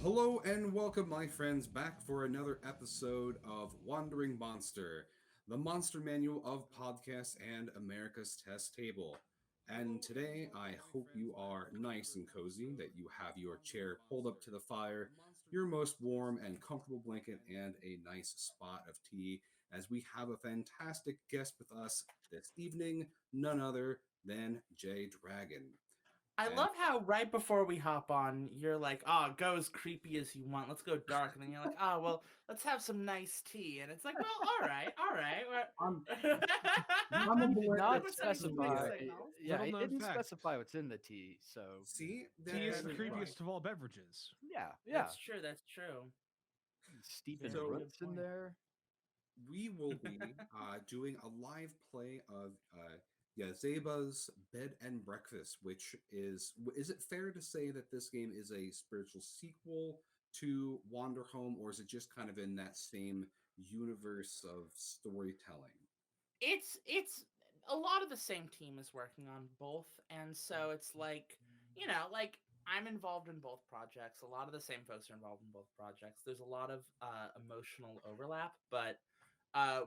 Hello and welcome, my friends, back for another episode of Wandering Monster, the monster manual of podcasts and America's Test Table. And today, I hope you are nice and cozy, that you have your chair pulled up to the fire, your most warm and comfortable blanket, and a nice spot of tea, as we have a fantastic guest with us this evening, none other than Jay Dragon. I And love how right before we hop on, you're like, "Oh, go as creepy as you want. Let's go dark." And then you're like, "Oh, well, let's have some nice tea." And it's like, "Well, all right." I'm, We're, I'm He did aware that we're not sending some mixed specify. signals. Yeah, Little he known didn't fact. specify what's in the tea. So see Tea is that the is True. right. creepiest of all beverages. yeah. That's true. That's true. Steeping Very So good roots in point. there. we will be doing a live play of Yazeba's Bed and Breakfast, which is it fair to say that this game is a spiritual sequel to Wander Home, or is it just kind of in that same universe of storytelling? It's a lot of the same team is working on both, and so it's like like I'm involved in both projects. A lot of the same folks are involved in both projects. There's a lot of emotional overlap, but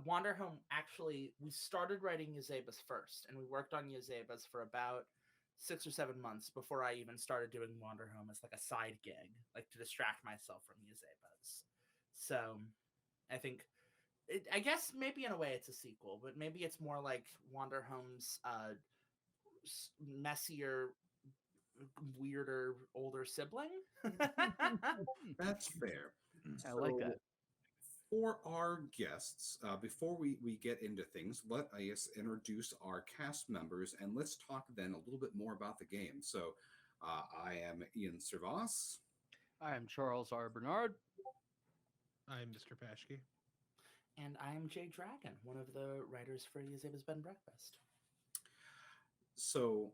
Wander Home actually we started writing Yazeba's first, and we worked on Yazeba's for about 6 or 7 months before I even started doing Wander Home as like a side gig, like to distract myself from Yazeba's. So I think I guess maybe in a way it's a sequel, but maybe it's more like Wander Home's messier, weirder, older sibling. That's fair. I like So that. for our guests, before we get into things, let us introduce our cast members and let's talk then a little bit more about the game. So, I am Ian Servas. I am Charles R. Bernard. I'm Mr. Pashke. And I am Jay Dragon, one of the writers for Yazeba's Bed and Breakfast. So,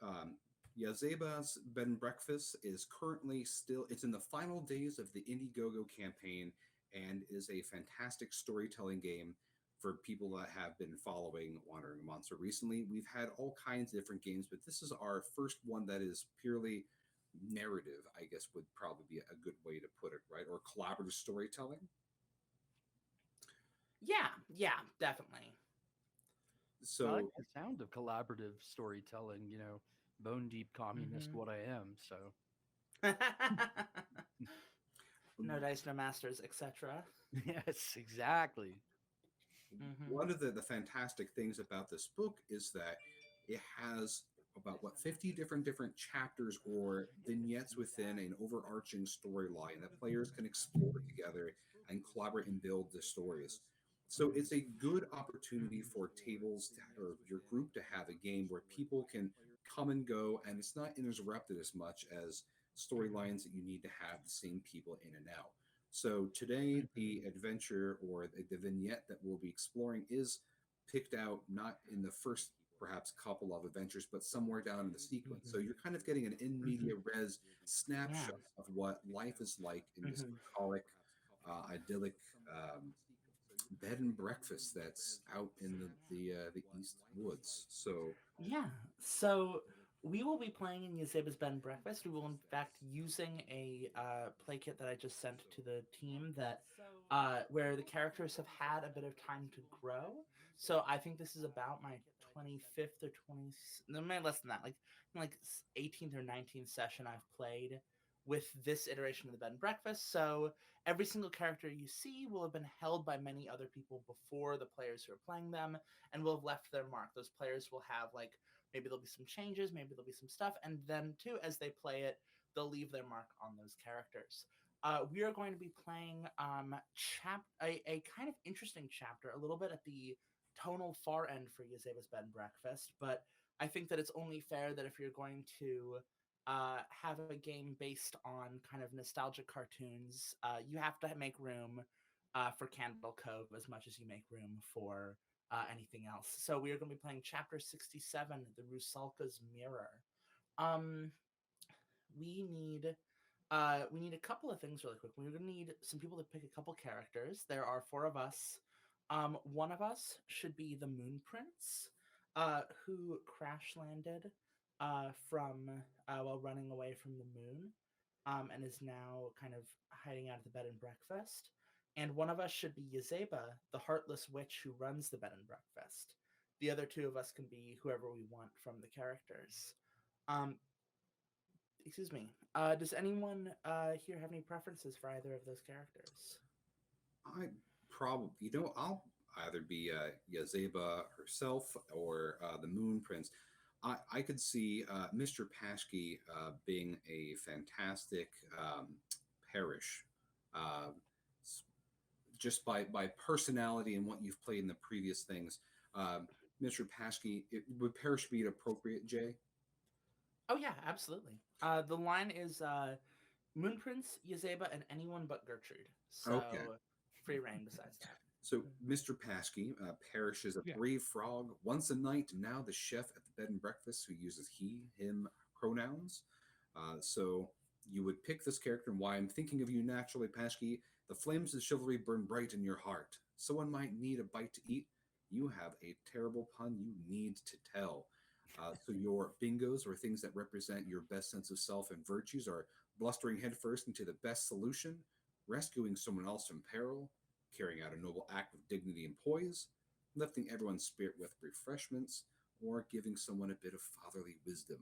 um, Yazeba's Bed and Breakfast is currently still, it's in the final days of the Indiegogo campaign and is a fantastic storytelling game for people that have been following Wandering Monster recently. We've had all kinds of different games, but this is our first one that is purely narrative, I guess would probably be a good way to put it, right? Or collaborative storytelling. Yeah, definitely. I like So, the sound of collaborative storytelling. Bone deep communist, Mhm. what I am. So No dice, no masters, etc. yes, exactly. one of the fantastic things about this book is that it has about what 50 different chapters or vignettes within an overarching storyline that players can explore together and collaborate and build the stories. So it's a good opportunity for tables to, or your group to have a game where people can come and go and it's not interrupted as much as storylines that you need to have the same people in and out. So today, the adventure or the vignette that we'll be exploring is picked out not in the first perhaps couple of adventures, but somewhere down in the sequence. So you're kind of getting an in media res Yeah. snapshot of what life is like in this Mhm. bucolic, idyllic bed and breakfast that's out in the east woods. So Yeah. So we will be playing in Yazeba's Bed and Breakfast. We will, in fact, using a play kit that I just sent to the team that where the characters have had a bit of time to grow. So I think this is about my 25th or 20, no, maybe less than that, like 18th or 19th session I've played with this iteration of the Bed and Breakfast. So every single character you see will have been held by many other people before the players who are playing them and will have left their mark. Those players will have like maybe there'll be some changes, maybe there'll be some stuff, and then too as they play it, they'll leave their mark on those characters. We are going to be playing a kind of interesting chapter, a little bit at the tonal far end for Yazeba's Bed and Breakfast, but I think that it's only fair that if you're going to have a game based on kind of nostalgic cartoons, you have to make room for Candle Cove as much as you make room for anything else. So we are going to be playing Chapter 67, The Rusalka's Mirror. Um, we need a couple of things really quick. We're going to need some people to pick a couple characters. There are four of us. One of us should be the Moon Prince, who crash landed from while running away from the moon. and is now kind of hiding out of the bed and breakfast. And one of us should be Yazeba, the heartless witch who runs the bed and breakfast. The other two of us can be whoever we want from the characters. Um, excuse me. Does anyone here have any preferences for either of those characters? I probably, I'll either be Yazeba herself or the Moon Prince. I could see Mr. Pashke being a fantastic parish, uh, just by personality and what you've played in the previous things. Mr. Pashke, would parish be appropriate, Jay? Oh yeah, absolutely. The line is Moon Prince, Yazeba, and anyone but Gertrude. So Okay. free reign besides that. So, Mr. Paschke perishes a Yeah. brave frog, once a night, now the chef at the bed and breakfast who uses he, him pronouns. So, you would pick this character, and why I'm thinking of you naturally, Paschke. The flames of chivalry burn bright in your heart. Someone might need a bite to eat. You have a terrible pun you need to tell. So, your bingos, or things that represent your best sense of self and virtues, are blustering headfirst into the best solution, rescuing someone else from peril, carrying out a noble act with dignity and poise, lifting everyone's spirit with refreshments, or giving someone a bit of fatherly wisdom.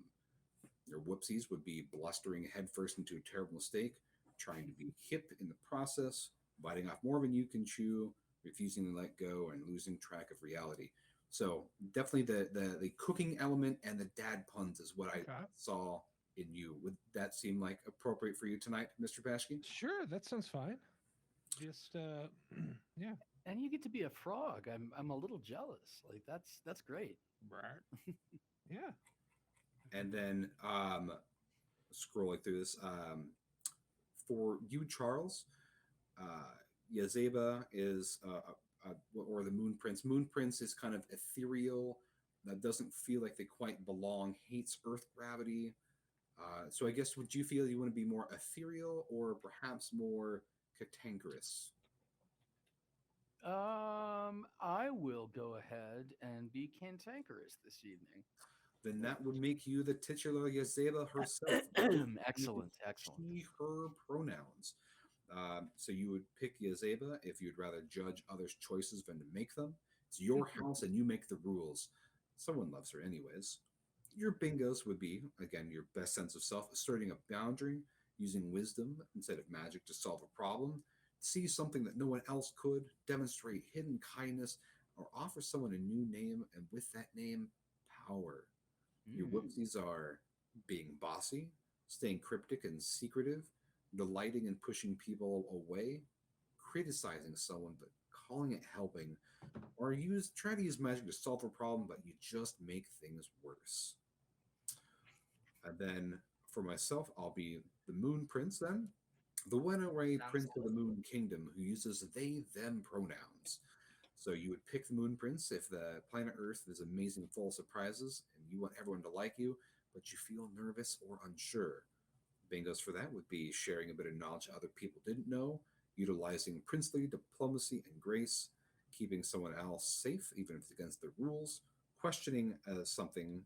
Your whoopsies would be blustering headfirst into a terrible mistake, trying to be hip in the process, biting off more than you can chew, refusing to let go, and losing track of reality. So definitely the cooking element and the dad puns is what I Okay. saw in you. Would that seem like appropriate for you tonight, Mr. Pashke? Sure, that sounds fine. Just yeah. And you get to be a frog. I'm a little jealous. Like that's great. Right. Yeah. And then scrolling through this, for you, Charles, Yazeba is, or the Moon Prince. Moon Prince is kind of ethereal, that doesn't feel like they quite belong, hates Earth gravity. So I guess, would you feel you want to be more ethereal or perhaps more cantankerous? I will go ahead and be cantankerous this evening. Then that would make you the titular Yazeba herself. Excellent, excellent. She, her pronouns. So you would pick Yazeba if you'd rather judge others' choices than to make them. It's your house and you make the rules. Someone loves her anyways. Your bingos would be, again, your best sense of self, asserting a boundary, using wisdom instead of magic to solve a problem, see something that no one else could, demonstrate hidden kindness, or offer someone a new name, and with that name, power. Your Mm. whoopsies are being bossy, staying cryptic and secretive, delighting in pushing people away, criticizing someone but calling it helping, or try to use magic to solve a problem, but you just make things worse. And then for myself, I'll be the Moon Prince then. The one away Sounds Prince of the Moon Kingdom who uses they, them pronouns. So you would pick the Moon Prince if the planet Earth is amazing, full of surprises, and you want everyone to like you, but you feel nervous or unsure. Bingos for that would be sharing a bit of knowledge other people didn't know, utilizing princely diplomacy and grace, keeping someone else safe even if it's against the rules, questioning something,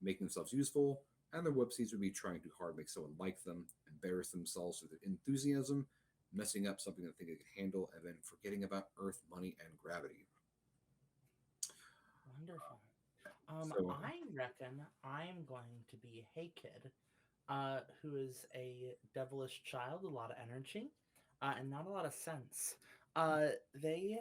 making themselves useful, and their whoopsies would be trying too hard to make someone like them, embarrass themselves with their enthusiasm, messing up something that they could handle, and then forgetting about Earth, money, and gravity. Wonderful. So, I reckon I'm going to be Hey Kid, who is a devilish child, a lot of energy, and not a lot of sense. They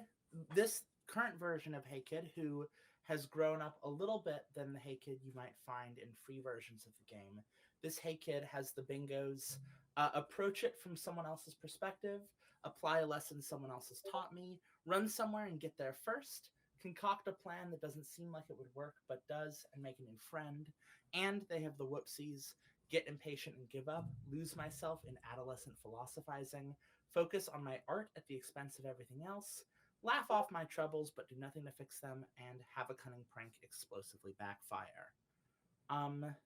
this current version of Hey Kid, who has grown up a little bit than the Hey Kid you might find in free versions of the game. This Hey Kid has the bingos approach it from someone else's perspective, apply a lesson someone else has taught me, run somewhere and get there first, concoct a plan that doesn't seem like it would work but does, and make a new friend. And they have the whoopsies: get impatient and give up, lose myself in adolescent philosophizing, focus on my art at the expense of everything else, laugh off my troubles but do nothing to fix them, and have a cunning prank explosively backfire.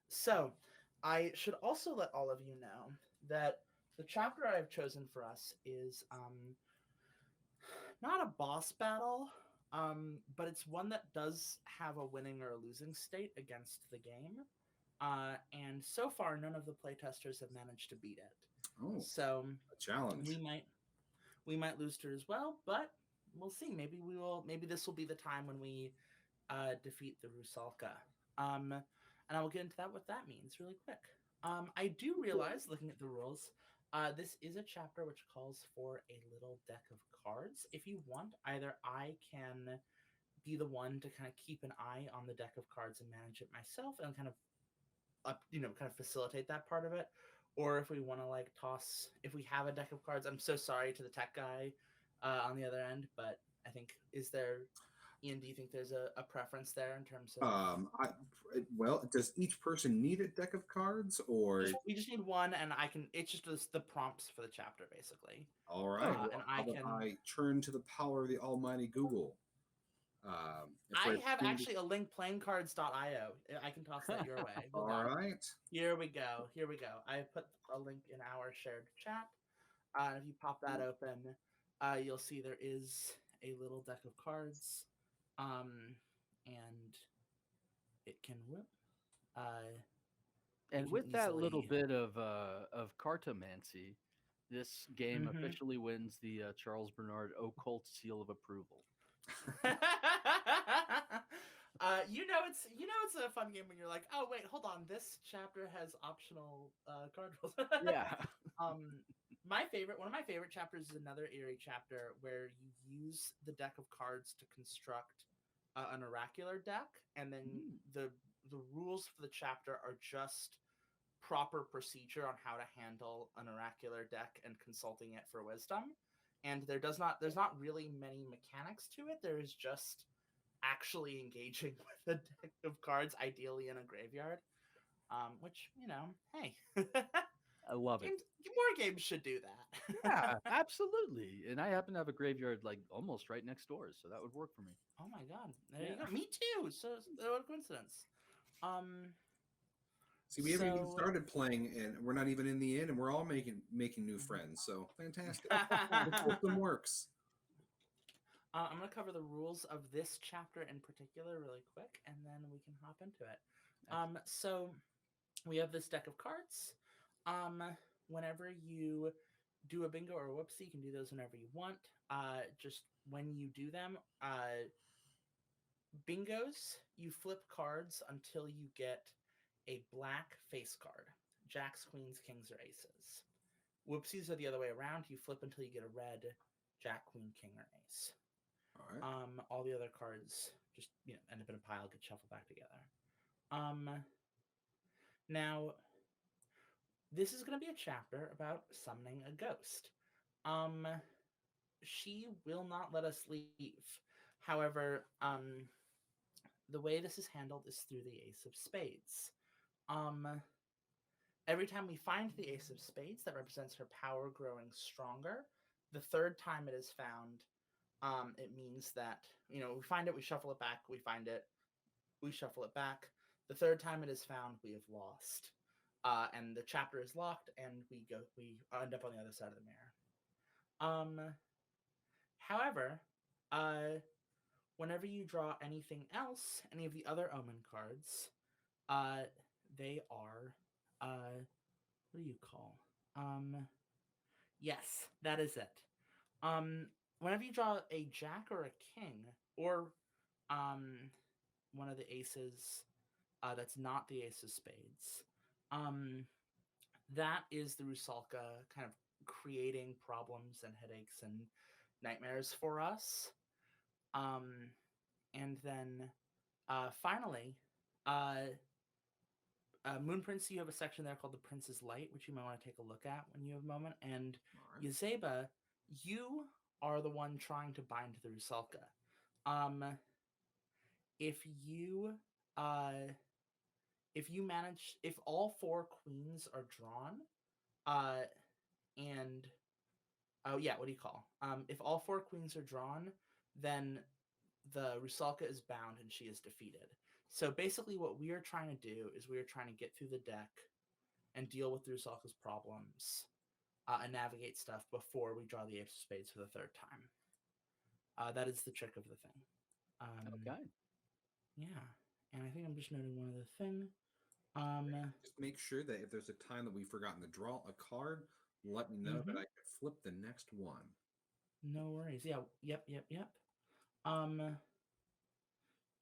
So I should also let all of you know that the chapter I've chosen for us is not a boss battle, but it's one that does have a winning or a losing state against the game. and so far none of the playtesters have managed to beat it. Oh, So a challenge. we might lose to it as well, but we'll see. Maybe this will be the time when we defeat the Rusalka. And I will get into what that means really quick. I do realize, looking at the rules, this is a chapter which calls for a little deck of cards. If you want, either I can be the one to kind of keep an eye on the deck of cards and manage it myself, and kind of kind of facilitate that part of it. Or if we want to if we have a deck of cards, I'm so sorry to the tech guy on the other end, but I think Ian, do you think there's a preference there in terms of? Well, does each person need a deck of cards, or We just need one, and I can. It's just the prompts for the chapter, basically. all right? And I turn to the power of the almighty Google. I have actually a link, playingcards.io. I can toss that your way. All right. Here we go. I put a link in our shared chat. If you pop that open, you'll see there is a little deck of cards, and it can whip. And with that little bit of cartomancy, this game officially wins the Charles Bernard Occult Seal of Approval. It's a fun game when you're like, oh wait, hold on, this chapter has optional card rules. Yeah. One of my favorite chapters is another eerie chapter where you use the deck of cards to construct an oracular deck, and then the rules for the chapter are just proper procedure on how to handle an oracular deck and consulting it for wisdom. And there's not really many mechanics to it. There is just actually engaging with a deck of cards, ideally in a graveyard. Which, hey. I love it. More games should do that. Yeah, absolutely. And I happen to have a graveyard almost right next door, so that would work for me. Oh my god. There you go. Me too. So what a coincidence. See, we haven't even started playing, and we're not even in the inn, and we're all making new friends. So fantastic. The system works. I'm going to cover the rules of this chapter in particular really quick, and then we can hop into it. So we have this deck of cards. Whenever you do a bingo or a whoopsie, you can do those whenever you want. Just when you do them, bingos, you flip cards until you get a black face card. Jacks, queens, kings, or aces. Whoopsies are the other way around. You flip until you get a red jack, queen, king, or ace. All right. All the other cards just end up in a pile, get shuffled back together. Now, this is going to be a chapter about summoning a ghost. She will not let us leave. However, the way this is handled is through the Ace of Spades. Every time we find the Ace of Spades, that represents her power growing stronger. The third time it is found, it means that, we find it, we shuffle it back, we find it, we shuffle it back. The third time it is found, we have lost. And the chapter is locked, and we end up on the other side of the mirror. However, whenever you draw anything else, any of the other omen cards, they are, what do you call? Yes, that is it. Whenever you draw a jack or a king, or one of the aces that's not the Ace of Spades, that is the Rusalka kind of creating problems and headaches and nightmares for us. And then finally, Moon Prince, you have a section there called the Prince's Light, which you might want to take a look at when you have a moment. And right. Yazeba, you are the one trying to bind to the Rusalka. If all four queens are drawn, if all four queens are drawn, then the Rusalka is bound and she is defeated. So basically what we are trying to do is we are trying to get through the deck and deal with the Rusalka's problems and navigate stuff before we draw the Ace of Spades for the third time. That is the trick of the thing. Okay. Yeah. And I think I'm just noting one other thing. Just make sure that if there's a time that we've forgotten to draw a card, let me know that Mhm. I can flip the next one. No worries. Yeah. Yep. Um,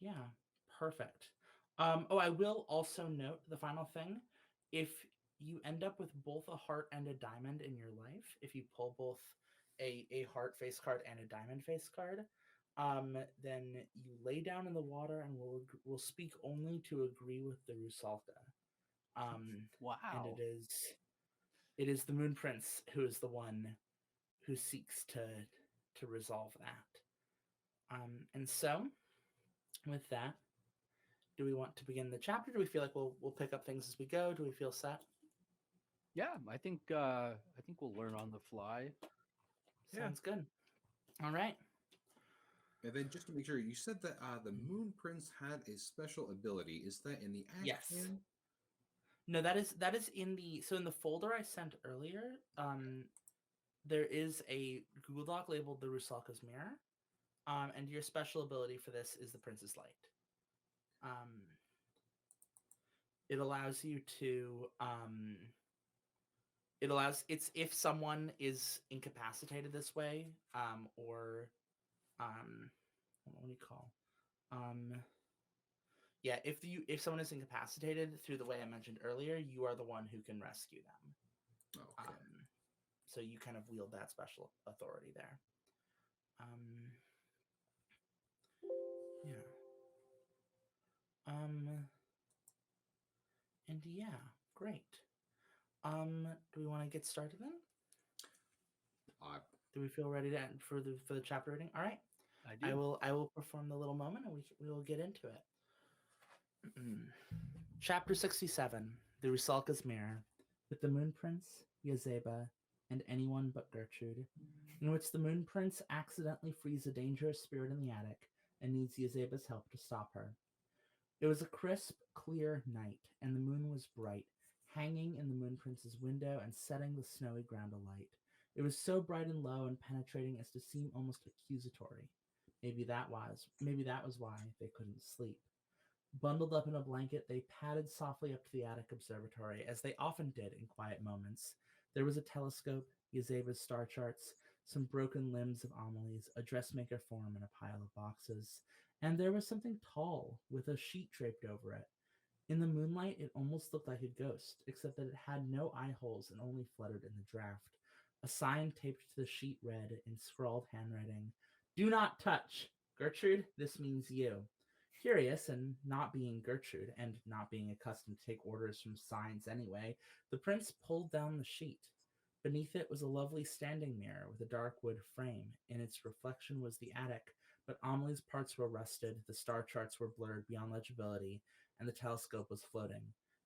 yeah. Perfect. Oh, I will also note the final thing. If you end up with both a heart and a diamond in your life, if you pull both a heart face card and a diamond face card, then you lay down in the water and will speak only to agree with the Rusalka. And Wow. it is the Moon Prince who is the one who seeks to resolve that. And so with that, do we want to begin the chapter? Do we feel like we'll pick up things as we go? Do we feel set? Yeah, I think we'll learn on the fly. Yeah. Sounds good. All right. And then just to make sure, you said that the Moon Prince had a special ability. Is that in the Yes. Ashcan? No, that is in the in the folder I sent earlier. There is a Google Doc labeled the Rusalka's Mirror. And your special ability for this is the Prince's Light. It allows you to it's if someone is incapacitated this way, or what do you call? Yeah, if someone is incapacitated through the way I mentioned earlier, you are the one who can rescue them. Okay. So you kind of wield that special authority there. Yeah. And yeah, great. Do we want to get started then? Do we feel ready to end for the chapter reading? All right. I do. I will perform the little moment and we will get into it. Chapter 67, The Rusalka's Mirror, with the Moon Prince, Yazeba, and anyone but Gertrude, in which the Moon Prince accidentally frees a dangerous spirit in the attic and needs Yazeba's help to stop her. It was a crisp, clear night, and the moon was bright, hanging in the Moon Prince's window and setting the snowy ground alight. It was so bright and low and penetrating as to seem almost accusatory. Maybe that was why they couldn't sleep. Bundled up in a blanket, they padded softly up to the attic observatory, as they often did in quiet moments. There was a telescope, Yazeba's star charts, some broken limbs of Amelie's, a dressmaker form, and a pile of boxes. And there was something tall, with a sheet draped over it. In the moonlight, it almost looked like a ghost, except that it had no eye holes and only fluttered in the draft. A sign taped to the sheet read, in scrawled handwriting, "Do not touch! Gertrude, this means you." Curious, and not being Gertrude, and not being accustomed to take orders from signs anyway, the prince pulled down the sheet. Beneath it was a lovely standing mirror with a dark wood frame. In its reflection was the attic, but Amelie's parts were rusted, the star charts were blurred beyond legibility, and the telescope was floating.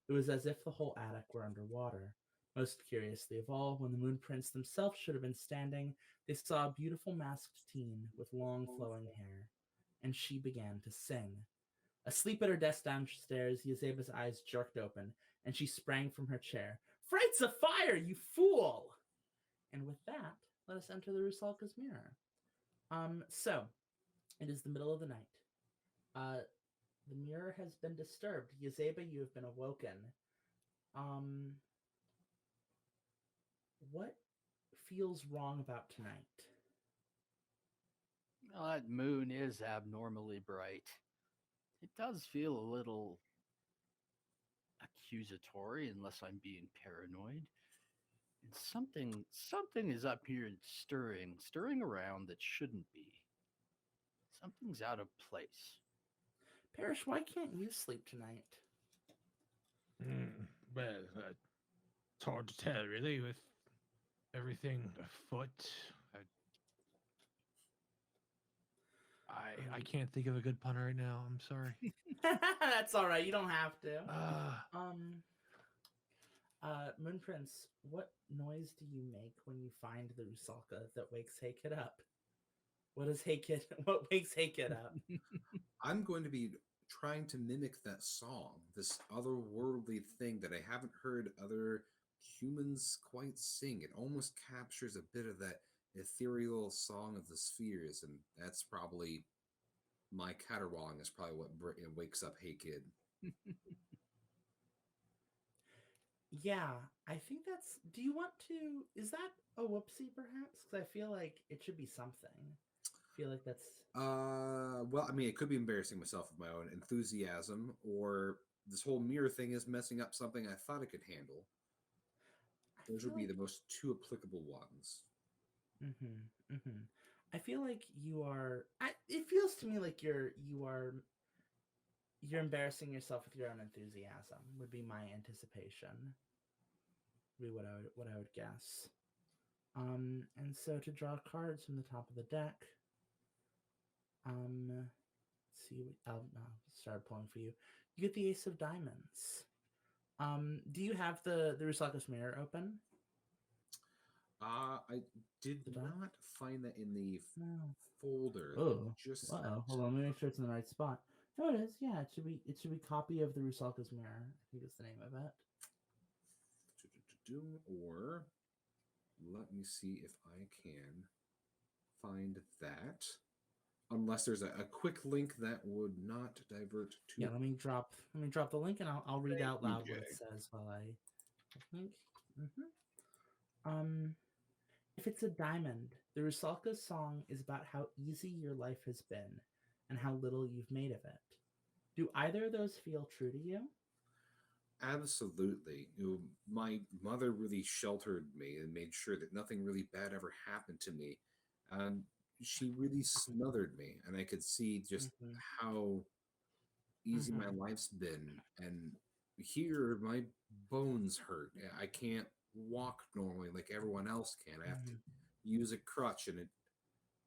It was as if the whole attic were underwater. Most curiously of all, when the Moon Prince themselves should have been standing, they saw a beautiful masked teen with long flowing hair, and she began to sing. Asleep at her desk downstairs, Yazeba's eyes jerked open, and she sprang from her chair. "Fright's a fire, you fool!" And with that, let us enter the Rusalka's Mirror. So, it is the middle of the night. The mirror has been disturbed. Yazeba, you have been awoken. What feels wrong about tonight? Well, that moon is abnormally bright. It does feel a little accusatory, unless I'm being paranoid. And something is up here stirring around that shouldn't be. Something's out of place. Parrish, why can't you sleep tonight? Well, it's hard to tell, really, with everything afoot. I can't think of a good pun right now. I'm sorry. That's all right. You don't have to. Uh, Moon Prince, what noise do you make when you find the Rusalka that wakes Hey Kid up? What does Hey Kid? What wakes Hey Kid up? I'm going to be trying to mimic that song, this otherworldly thing that I haven't heard other humans quite sing. It almost captures a bit of that ethereal song of the spheres, and that's probably my caterwauling is probably what wakes up Hey Kid. Yeah, I think that's. Do you want to? Is that a whoopsie, perhaps? Because I feel like it should be something. I feel like that's. Well, I mean, it could be embarrassing myself with my own enthusiasm, or this whole mirror thing is messing up something I thought I could handle. I Those feel would be like. the most two applicable ones. I feel like you are. It feels to me like you're embarrassing yourself with your own enthusiasm. Would be my anticipation. Would be what I would guess. And so to draw cards from the top of the deck. Let's see. I'll start pulling for you. You get the Ace of Diamonds. Do you have the Rusakos mirror open? I did The die? not find that in the No. folder that you Oh. just Uh sent. oh. Hold on. Let me make sure it's in the right spot. No, it is. Yeah, it should be copy of the Rusakos mirror. I think is the name of it. Or let me see if I can find that. Unless there's a quick link that would not divert to. Yeah. Let me drop the link and I'll read Thank out you, loud what it Jay. says while I think. Um. If it's a diamond, the Rusalka song is about how easy your life has been and how little you've made of it. Do either of those feel true to you? Absolutely. My mother really sheltered me and made sure that nothing really bad ever happened to me. And she really smothered me, and I could see just Mm-hmm. how easy my Mm-hmm. life's been. And here, my bones hurt. I can't walk normally like everyone else can. I have to Mm-hmm. use a crutch, and it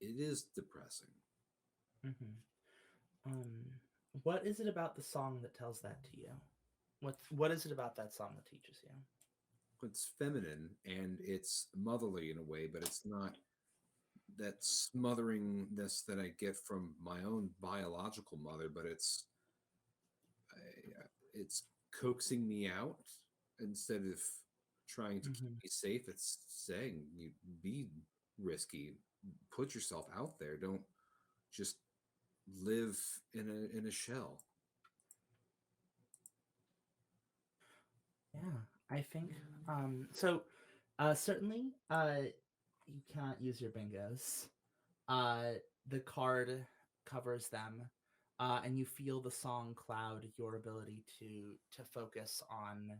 is depressing. Mm-hmm. Um, what is it about the song that tells that to you? What is it about that song that teaches you? It's feminine and it's motherly in a way, but it's not that smotheringness that I get from my own biological mother, but it's coaxing me out instead of trying to keep Mm-hmm. me safe. It's saying you be risky, put yourself out there. Don't just live in a shell. Yeah, I think so. Certainly, you cannot use your bingos. The card covers them, and you feel the song cloud your ability to focus on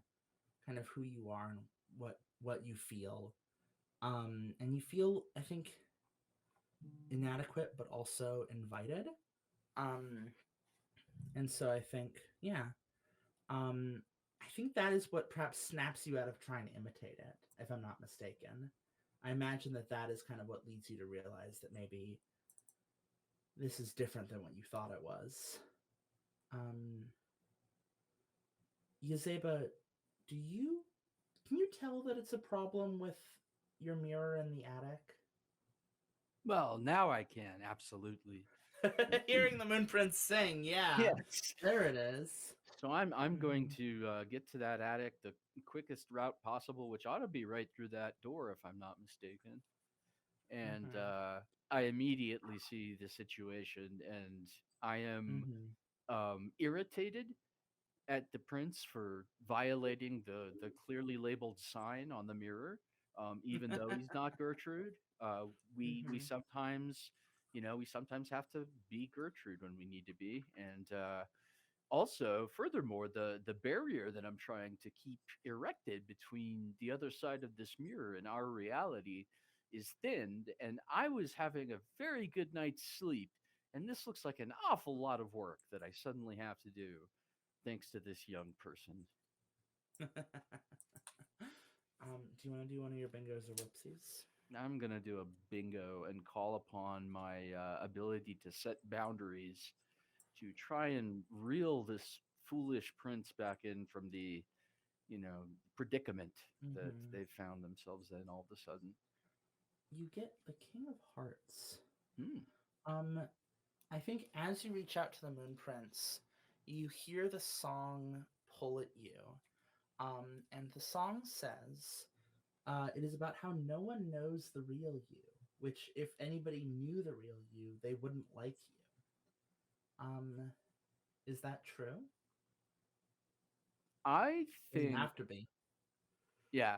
kind of who you are and what you feel. And you feel, I think, inadequate but also invited. Um, and so I think, yeah, I think that is what perhaps snaps you out of trying to imitate it, if I'm not mistaken. I imagine that is kind of what leads you to realize that maybe this is different than what you thought it was. Um, Yazeba, do you can you tell that it's a problem with your mirror in the Well, now I can absolutely. attic? Hearing the moon prince sing, yeah, Yes. there it is. So I'm going Mhm. to get to that attic the quickest route possible, which ought to be right through that door, if I'm not mistaken. And Mhm. I immediately see the situation, and I am Mhm. irritated at the prince for violating the clearly labeled sign on the mirror, even though he's not Gertrude. We Mhm. sometimes, we sometimes have to be Gertrude when we need to be, and also, furthermore, the barrier that I'm trying to keep erected between the other side of this mirror and our reality is thinned, and I was having a very good night's sleep, and this looks like an awful lot of work that I suddenly have to do thanks to this young person. Do you want to do one of your bingos or whoopsies? I'm gonna do a bingo and call upon my ability to set boundaries to try and reel this foolish prince back in from the predicament that Mhm. they found themselves in all of a sudden. You get the King of Hearts. Hmm. Um, I think as you reach out to the Moon Prince, you hear the song pull at you. And the song says, it is about how no one knows the real you, which if anybody knew the real you, they wouldn't like you. Is that true? I Doesn't think have to be. Yeah.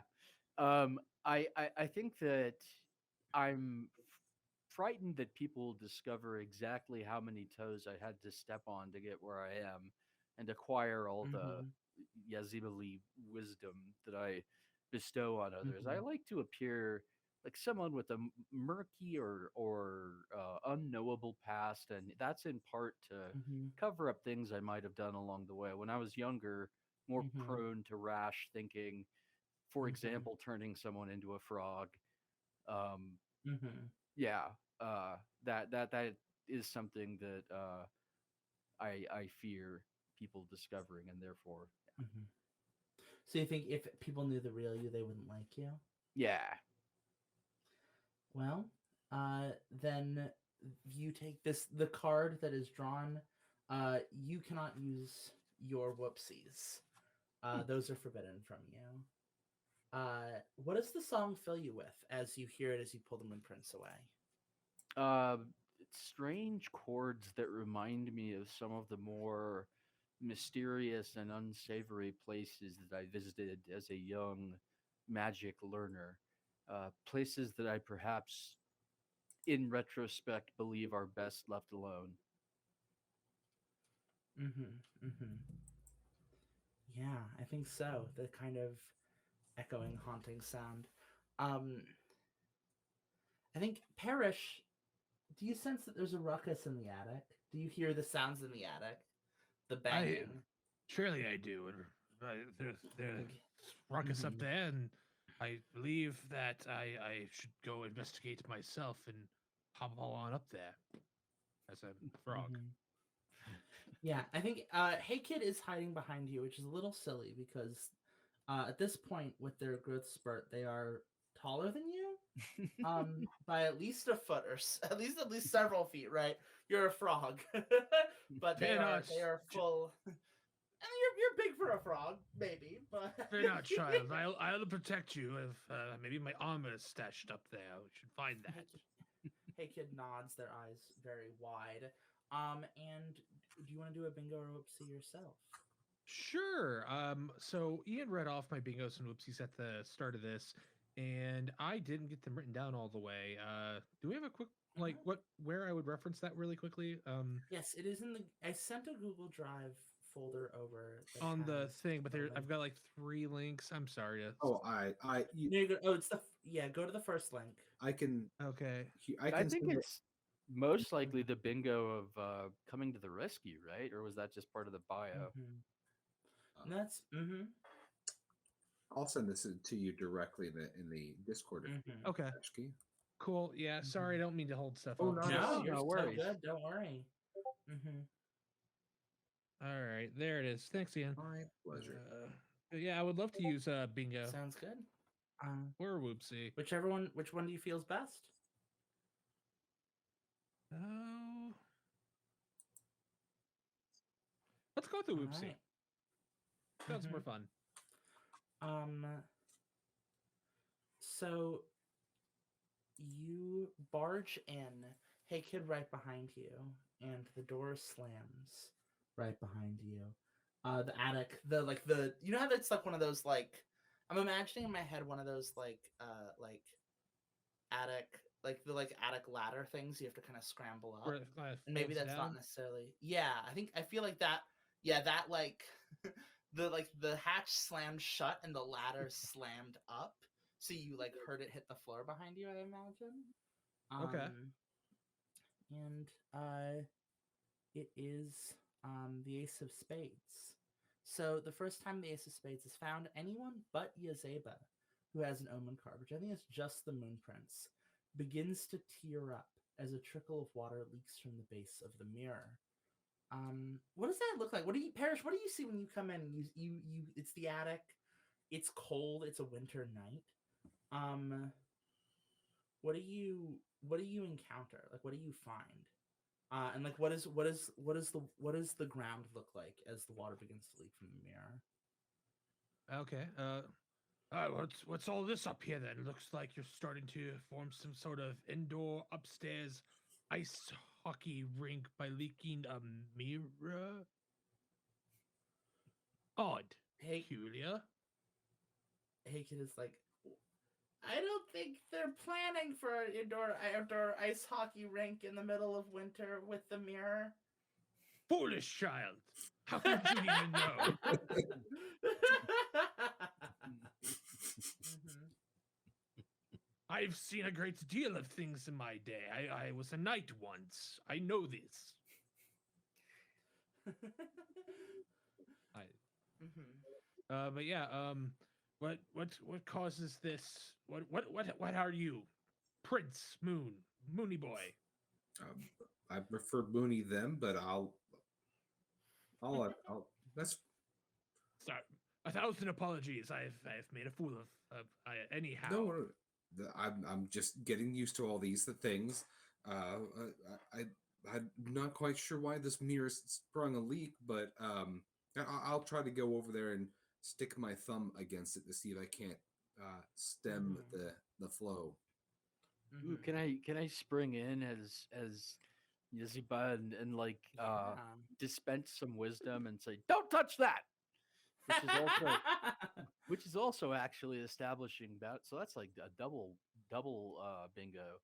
I think that I'm frightened that people will discover exactly how many toes I had to step on to get where I am and acquire all the Mm-hmm. Yazebali wisdom that I bestow on others. I Mm-hmm. like to appear like someone with a murky or unknowable past, and that's in part to Mm-hmm. cover up things I might have done along the way. When I was younger, more Mm-hmm. prone to rash thinking, for Mm-hmm. example, turning someone into a frog. Um, Mm-hmm. yeah, uh, that is something that I fear people discovering, and therefore, Mm-hmm. So you think if people knew the real you, they wouldn't like you? yeah. Well, then you take the card that is drawn. You cannot use your whoopsies. Those are forbidden from you. What does the song fill you with as you hear it as you pull the moonprints away? Uh, Strange chords that remind me of some of the more mysterious and unsavory places that I visited as a young magic learner. Places that I perhaps, in retrospect, believe are best left alone. Mm-hmm. Mm-hmm. Yeah, I think so. The kind of echoing, haunting sound. Um, I think Parrish. Do you sense that there's a ruckus in the attic? Do you hear the sounds in the attic? The I banging. surely I do, and there's Like, ruckus up mm-hmm. there, and I believe that I should go investigate myself and hop all on up there as a frog. Mm-hmm. Yeah, I think Hey Kid is hiding behind you, which is a little silly because at this point with their growth spurt, they are taller than you. By at least a foot or at least several feet, right? You're a frog. But Fear not, they are full. And you're big for a frog, maybe, but fear not, child. I'll protect you. If maybe my armor is stashed up there, we should find that. Hey Kid nods, their eyes very wide. And do you want to do a bingo or whoopsie yourself? Sure. So Ian read off my bingos and whoopsies at the start of this, and I didn't get them written down all the way. Do we have a quick like Uh-huh. what where I would reference that really quickly? Yes, it is in the. I sent a Google Drive folder over that On the has thing, but the there link. I've got like 3 links. I'm sorry to. Oh, No, you go, oh, it's the yeah. Go to the first link. I can, Okay. I I can think send it. it's most likely the bingo of coming to the rescue, right? Or was that just part of the bio? Mm-hmm. Uh, And that's mm-hmm. I'll send this to you directly in the Discord if you Mm-hmm. Okay. Ashki. Cool. Yeah. Mm-hmm. Sorry, I don't mean to hold stuff Oh, up. not Just at No, all. you're No so worries. good. Don't worry. Mm-hmm. all right. There it is. Thanks, Ian. My pleasure. Yeah, I would love to use bingo Sounds good. or whoopsie. Whichever one. Which one do you feel is best? Oh, let's go with the All whoopsie. right. Sounds Mhm. more fun. Um. So you barge in. Hey Kid, right behind you, and the door slams right behind you. The attic, the you know how that's like one of those like I'm imagining in my head one of those like attic attic ladder things you have to kind of scramble up, Where it and maybe folds that's not down. necessarily I feel like that that like the hatch slammed shut and the ladder slammed up, so you like heard it hit the floor behind you, I imagine. Okay. And it is the Ace of Spades. So the first time the Ace of Spades is found, anyone but Yazeba, who has an omen card, which I think is just the moon prince, begins to tear up as a trickle of water leaks from the base of the mirror. What does that look like? What do you Parrish? What do you see when you come in? You it's the attic. It's cold. It's a winter night. Um, what do you encounter? Like, what do you find? And like, what does the ground look like as the water begins to leak from the mirror? Okay. What's all this up here then? Looks like you're starting to form some sort of indoor upstairs ice hockey rink by leaking a mirror. Odd. Hey, Peculiar. Haken is like, I don't think they're planning for an outdoor ice hockey rink in the middle of winter with the mirror. Foolish child. How could you even know? Mhm. I've seen a great deal of things in my day. I was a knight once. I know this. I, but yeah, what causes this? What are you, Prince Moon, Moony Boy? Um, I prefer Mooney them, but I'll that's Sorry, 1,000 apologies. I've made a fool of anyhow. no. I'm just getting used to all these things. I'm not quite sure why this mirror sprung a leak, but I'll try to go over there and stick my thumb against it to see if I can't stem the flow. Ooh, can I spring in as Yazeba and like dispense some wisdom and say, "Don't touch that," which is also actually establishing that. So that's like a double bingo.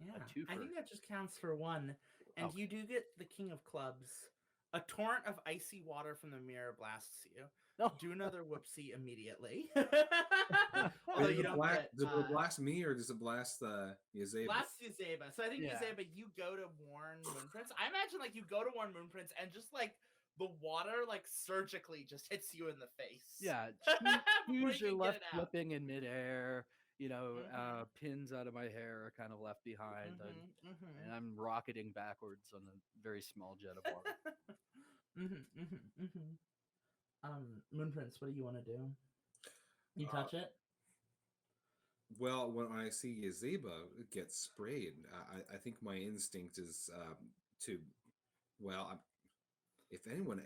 Yeah, I twofer. think that just counts for one. And you do get the King of Clubs. A torrent of icy water from the mirror blasts you. No. Do another whoopsie immediately. Does you don't get, does it blast me or does it blast Yazeba? blast Yazeba. So I think Yeah. Yazeba, you go to warn Moonprince. I imagine like you go to warn Moonprince and just like the water like surgically just hits you in the face. Yeah, Before shoes you are can get left it out. flipping in midair. Mhm. Pins out of my hair are kind of left behind, Mhm. and I'm rocketing backwards on a very small jet of water. Moonprince, what do you want to do? You touch it? Well, when I see Yazeba get sprayed, I think my instinct is to, well, if anyone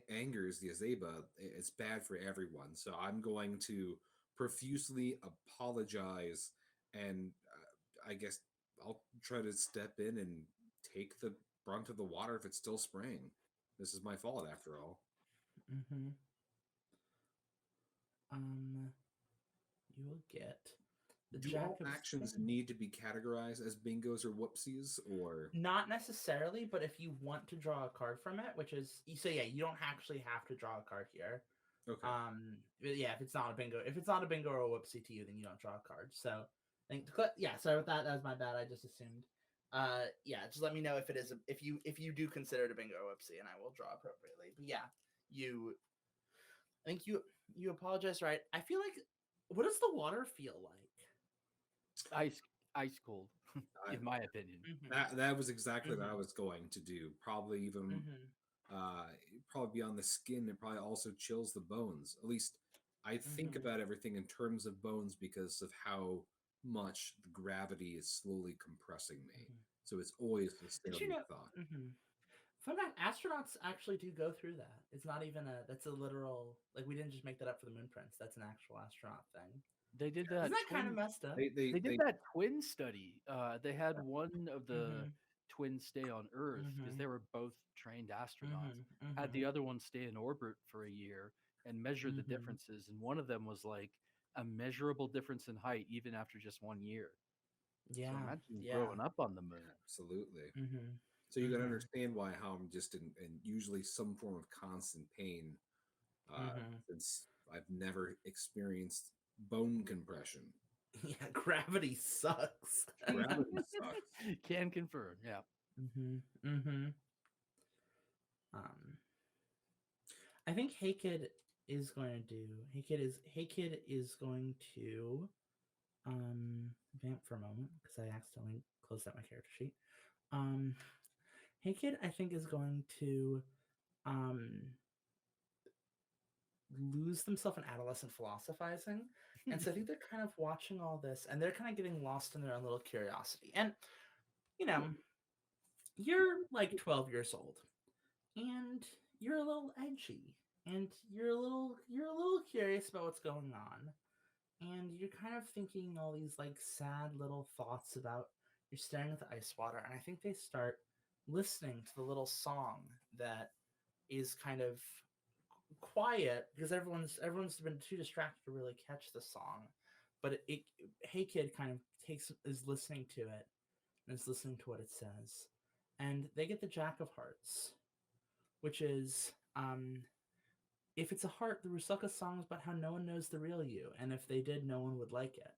angers Yazeba, it's bad for everyone. So I'm going to profusely apologize, and I guess I'll try to step in and take the brunt of the water if it's still spraying. This is my fault after all. Mm-hmm. You will get the Do Jack all of actions Spades. need to be categorized as bingos or whoopsies, or Not necessarily, but if you want to draw a card from it, which is you say, yeah, you don't actually have to draw a card here. okay? But yeah, if it's not a bingo or a whoopsie to you, then you don't draw a card. So I think yeah. Sorry with that. That was my bad. I just assumed. Yeah. Just let me know if it is if you do consider it a bingo or whoopsie, and I will draw appropriately. But yeah, I think you apologize, right? I feel like what does the water feel like? Ice cold, in my opinion. That was exactly what I Mhm. was going to do. Probably even probably beyond the skin, it probably also chills the bones. At least I think Mhm. about everything in terms of bones because of how much the gravity is slowly compressing me. So it's always a Did stay you know? thought. Fun fact: astronauts actually do go through that. It's not even that's a literal. Like we didn't just make that up for the Moonprince. That's an actual astronaut thing. They did that. Isn't that kind of messed up? They did that twin study. They had one of the Mhm. twins stay on Earth because Mhm. they were both trained astronauts. Mhm. Had the other one stay in orbit for a year and measure the Mhm. differences. And one of them was like a measurable difference in height even after just 1 year. So Yeah. imagine Yeah. growing up on the moon. Absolutely. Mhm. So you can understand why how I'm just in usually some form of constant pain, since I've never experienced bone compression. Yeah. Gravity sucks. Gravity sucks. Can confirm. Yeah. I think Haykid is going to do. Haykid is going to vamp for a moment because I accidentally closed out my character sheet. Haykid I think is going to lose themselves in adolescent philosophizing. And so I think they're kind of watching all this and they're kind of getting lost in their own little curiosity. And you know, you're like 12 years old and you're a little edgy and you're a little curious about what's going on. And you're kind of thinking all these like sad little thoughts about you're staring at the ice water, and I think they start listening to the little song that is kind of quiet because everyone's been too distracted to really catch the song. But Hey Kid kind of is listening to it and is listening to what it says, and they get the Jack of Hearts, which is if it's a heart, the Rusalka song is about how no one knows the real you, and if they did, no one would like it.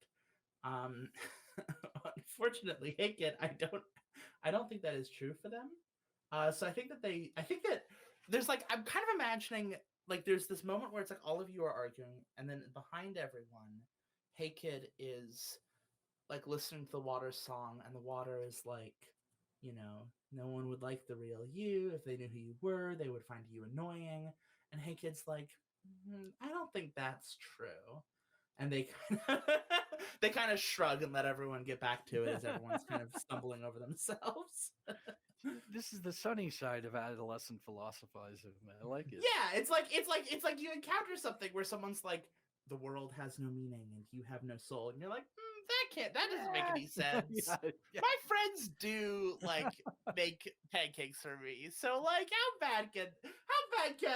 Um, unfortunately, Hey Kid, I don't think that is true for them. So I think that there's like I'm kind of imagining like there's this moment where it's like all of you are arguing, and then behind everyone, Hey Kid is like listening to the water song, and the water is like, no one would like the real you. If they knew who you were, they would find you annoying. And Hey Kid's like, I don't think that's true. And they they kind of shrug and let everyone get back to it as everyone's kind of stumbling over themselves. This is the sunny side of adolescent philosophizing. I like it. Yeah, it's like you encounter something where someone's like, the world has no meaning and you have no soul, and you're like, that doesn't make any sense. Yeah. My friends do like make pancakes for me, so like how bad can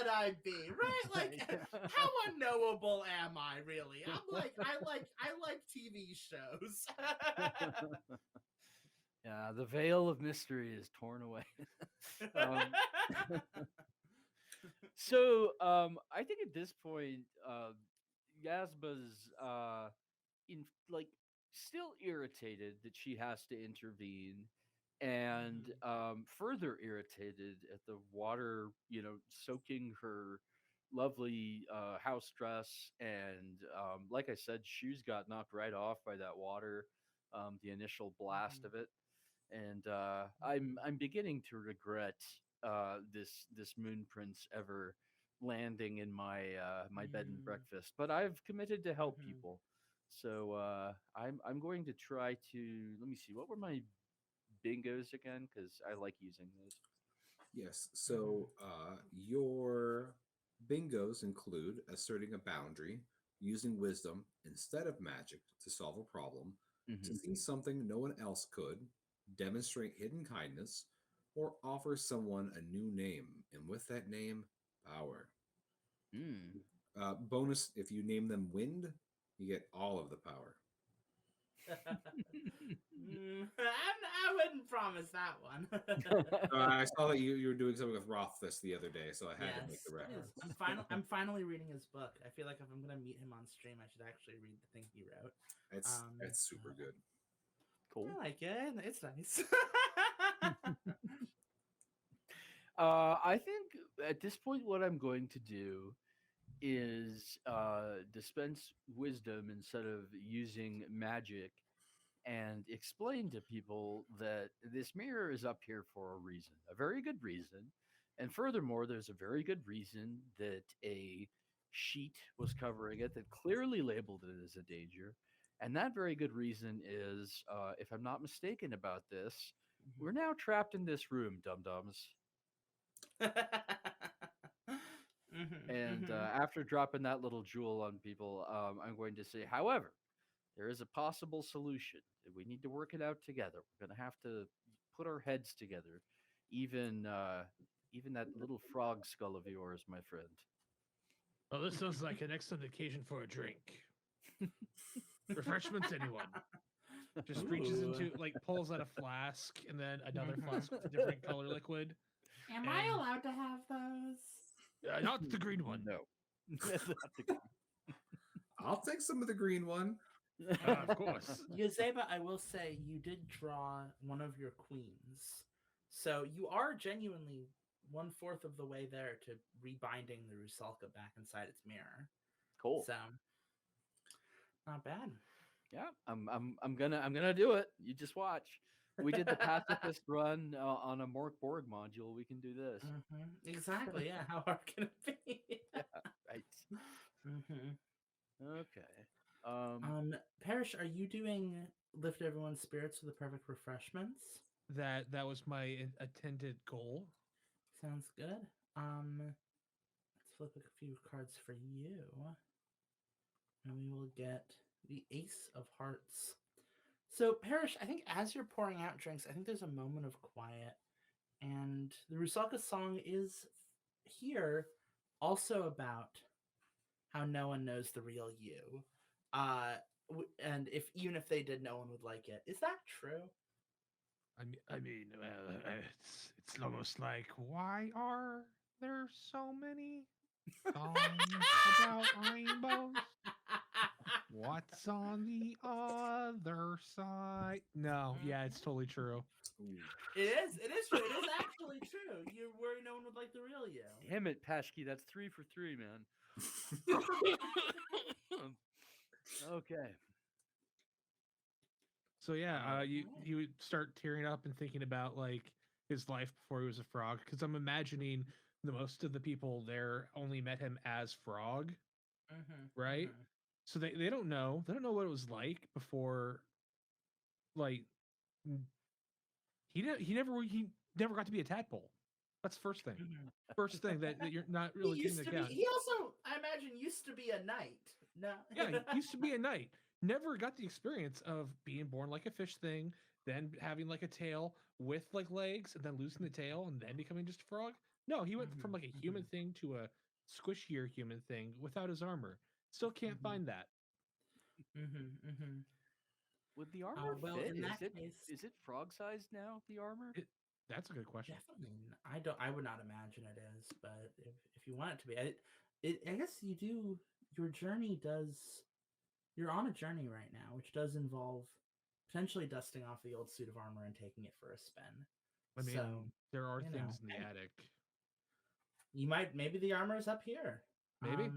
I be, right? Like how unknowable am I really? I'm like I like TV shows. Yeah, the veil of mystery is torn away. um, I think at this point, Yasba's in like still irritated that she has to intervene, and further irritated at the water, soaking her lovely house dress, and like I said, shoes got knocked right off by that water, the initial blast of it, and I'm beginning to regret this moon prince ever landing in my bed and breakfast. But I've committed to help people, so I'm going to try to let me see what were my bingos again because I like using those. Yes. So your bingos include asserting a boundary, using wisdom instead of magic to solve a problem, to Mm-hmm. see something no one else could, demonstrate hidden kindness, or offer someone a new name, and with that name, power. Mm. Bonus if you name them wind, you get all of the power. I wouldn't promise that one. I saw that you were doing something with Rothfuss the other day, so I had to make the Yes, it is. reference. I'm finally reading his book. I feel like if I'm gonna meet him on stream, I should actually read the thing he wrote. It's super good. Cool. I like it. It's nice. I think at this point, what I'm going to do is dispense wisdom instead of using magic, and explain to people that this mirror is up here for a reason, a very good reason. And furthermore, there's a very good reason that a sheet was covering it that clearly labeled it as a danger. And that very good reason is, if I'm not mistaken about this, we're now trapped in this room, dum dums. And after dropping that little jewel on people, I'm going to say, however, there is a possible solution. We need to work it out together. We're going to have to put our heads together. Even that little frog skull of yours, my friend. Well, this sounds like an excellent occasion for a drink. Refreshments, anyone? Just reaches into, like, pulls out a flask and then another flask with a different color liquid. Am I allowed to have those? Not the green one. No. That's not the green. I'll take some of the green one. Of course. Yazeba, I will say you did draw one of your queens, so you are genuinely 1/4 of the way there to rebinding the Rusalka back inside its mirror. Cool. So, not bad. Yeah, I'm gonna do it. You just watch. We did the pacifist run on a Mork Borg module. We can do this. Exactly. Yeah. How hard can it be? Yeah, right. Okay. Parrish, are you doing lift everyone's spirits with the perfect refreshments? That was my intended goal. Sounds good. Let's flip a few cards for you, and we will get the Ace of Hearts. So, Parrish, I think as you're pouring out drinks, I think there's a moment of quiet, and the Rusalka song is here, also about how no one knows the real you. And if even if they did, no one would like it. Is that true? I mean, it's almost like, why are there so many songs about rainbows? What's on the other side? No, yeah, it's totally true. Ooh. It is. It is true. It is actually true. You're worried no one would like the real you. Damn it, Pashki, that's 3 for 3, man. Okay. So yeah, you Alright. you would start tearing up and thinking about like his life before he was a frog, because I'm imagining the most of the people there only met him as Frog, right? Mhm. So they don't know what it was like before, like n- he never got to be a tadpole. That's the first thing. Mhm. First thing that you're not He really getting used the to be. account. He also, I imagine, used to be a knight. No. Yeah, he used to be a knight. Never got the experience of being born like a fish thing, then having like a tail with like legs, and then losing the tail, and then becoming just a frog. No, he went from Mhm, like a human mhm, thing to a squishier human thing without his armor. Still can't mhm, find that. mhm. Would the armor Well, fit? in that case, Is it frog sized now, the armor? It, that's a good question. definitely. I don't. I would not imagine it is, but if you want it to be, I guess you do. Your journey does. You're on a journey right now, which does involve potentially dusting off the old suit of armor and taking it for a spin. I So mean, there are you know, things in the and attic. you might maybe the armor is up here. Maybe.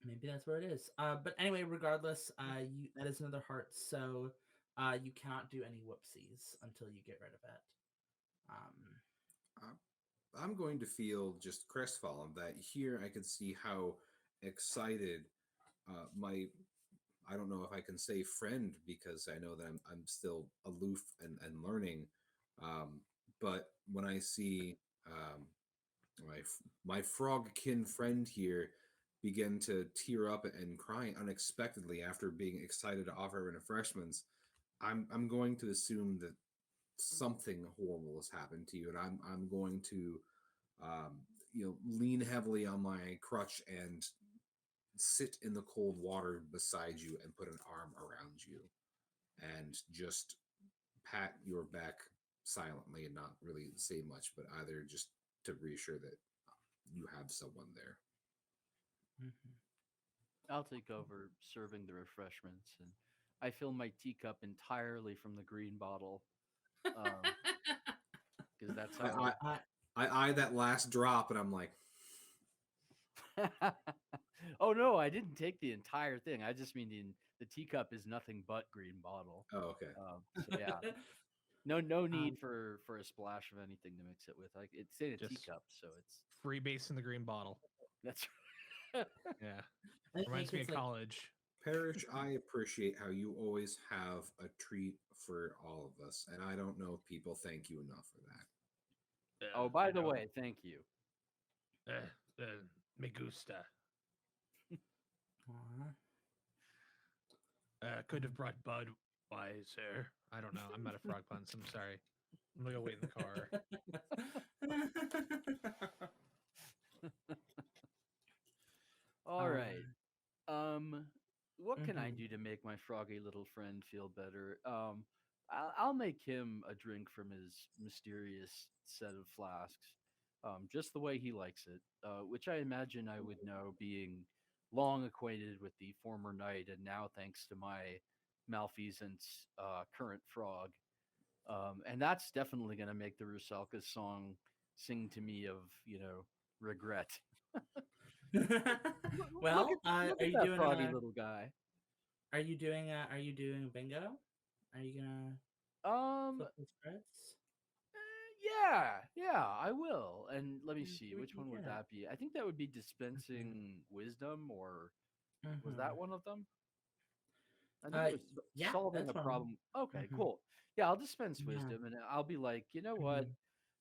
Maybe that's where it is. But anyway, regardless, you that is another heart, so you cannot do any whoopsies until you get rid of it. Um, I'm going to feel just crestfallen that here I could see how excited my I don't know if I can say friend because I know that I'm still aloof and learning. Um, but when I see my frogkin friend here begin to tear up and cry unexpectedly after being excited to offer refreshments, I'm going to assume that something horrible has happened to you, and I'm going to um, lean heavily on my crutch and sit in the cold water beside you and put an arm around you and just pat your back silently and not really say much, but either just to reassure that you have someone there. mhm. I'll take over serving the refreshments, and I fill my teacup entirely from the green bottle, because that's I, I how I, I eye that last drop and I'm like, I. Oh no, I didn't take the entire thing. I just mean the teacup is nothing but green bottle. oh, okay. So yeah, no need um, for a splash of anything to mix it with. Like it's in a Just teacup, so it's freebase in the green bottle. that's Yeah. I think Reminds me it's of like college. Parrish, I appreciate how you always have a treat for all of us, and I don't know if people thank you enough for that. Oh, by the way, thank you. Me gusta. aw. Could have brought Budweiser. I don't know. I'm not a frog puns. I'm sorry. I'm gonna go wait in the car. All right. Um, what can I Mhm. do to make my froggy little friend feel better? I'll make him a drink from his mysterious set of flasks, just the way he likes it, which I imagine I would know being long acquainted with the former knight and now, thanks to my malfeasance, current frog. And that's definitely going to make the Rusalka song sing to me of, regret. Look Well, at look are at you that doing froggy little guy. are you doing bingo? Are you gonna Um, flip the spreads? yeah, I will. And let me see, See what which you one would get. that be? I think that would be Mhm, dispensing wisdom, or was mhm. that one of them? I think it was Yeah, solving that's a one of them. problem. Okay, Mhm, cool. Yeah, I'll dispense yeah. wisdom, and I'll be like, you know what? Mhm.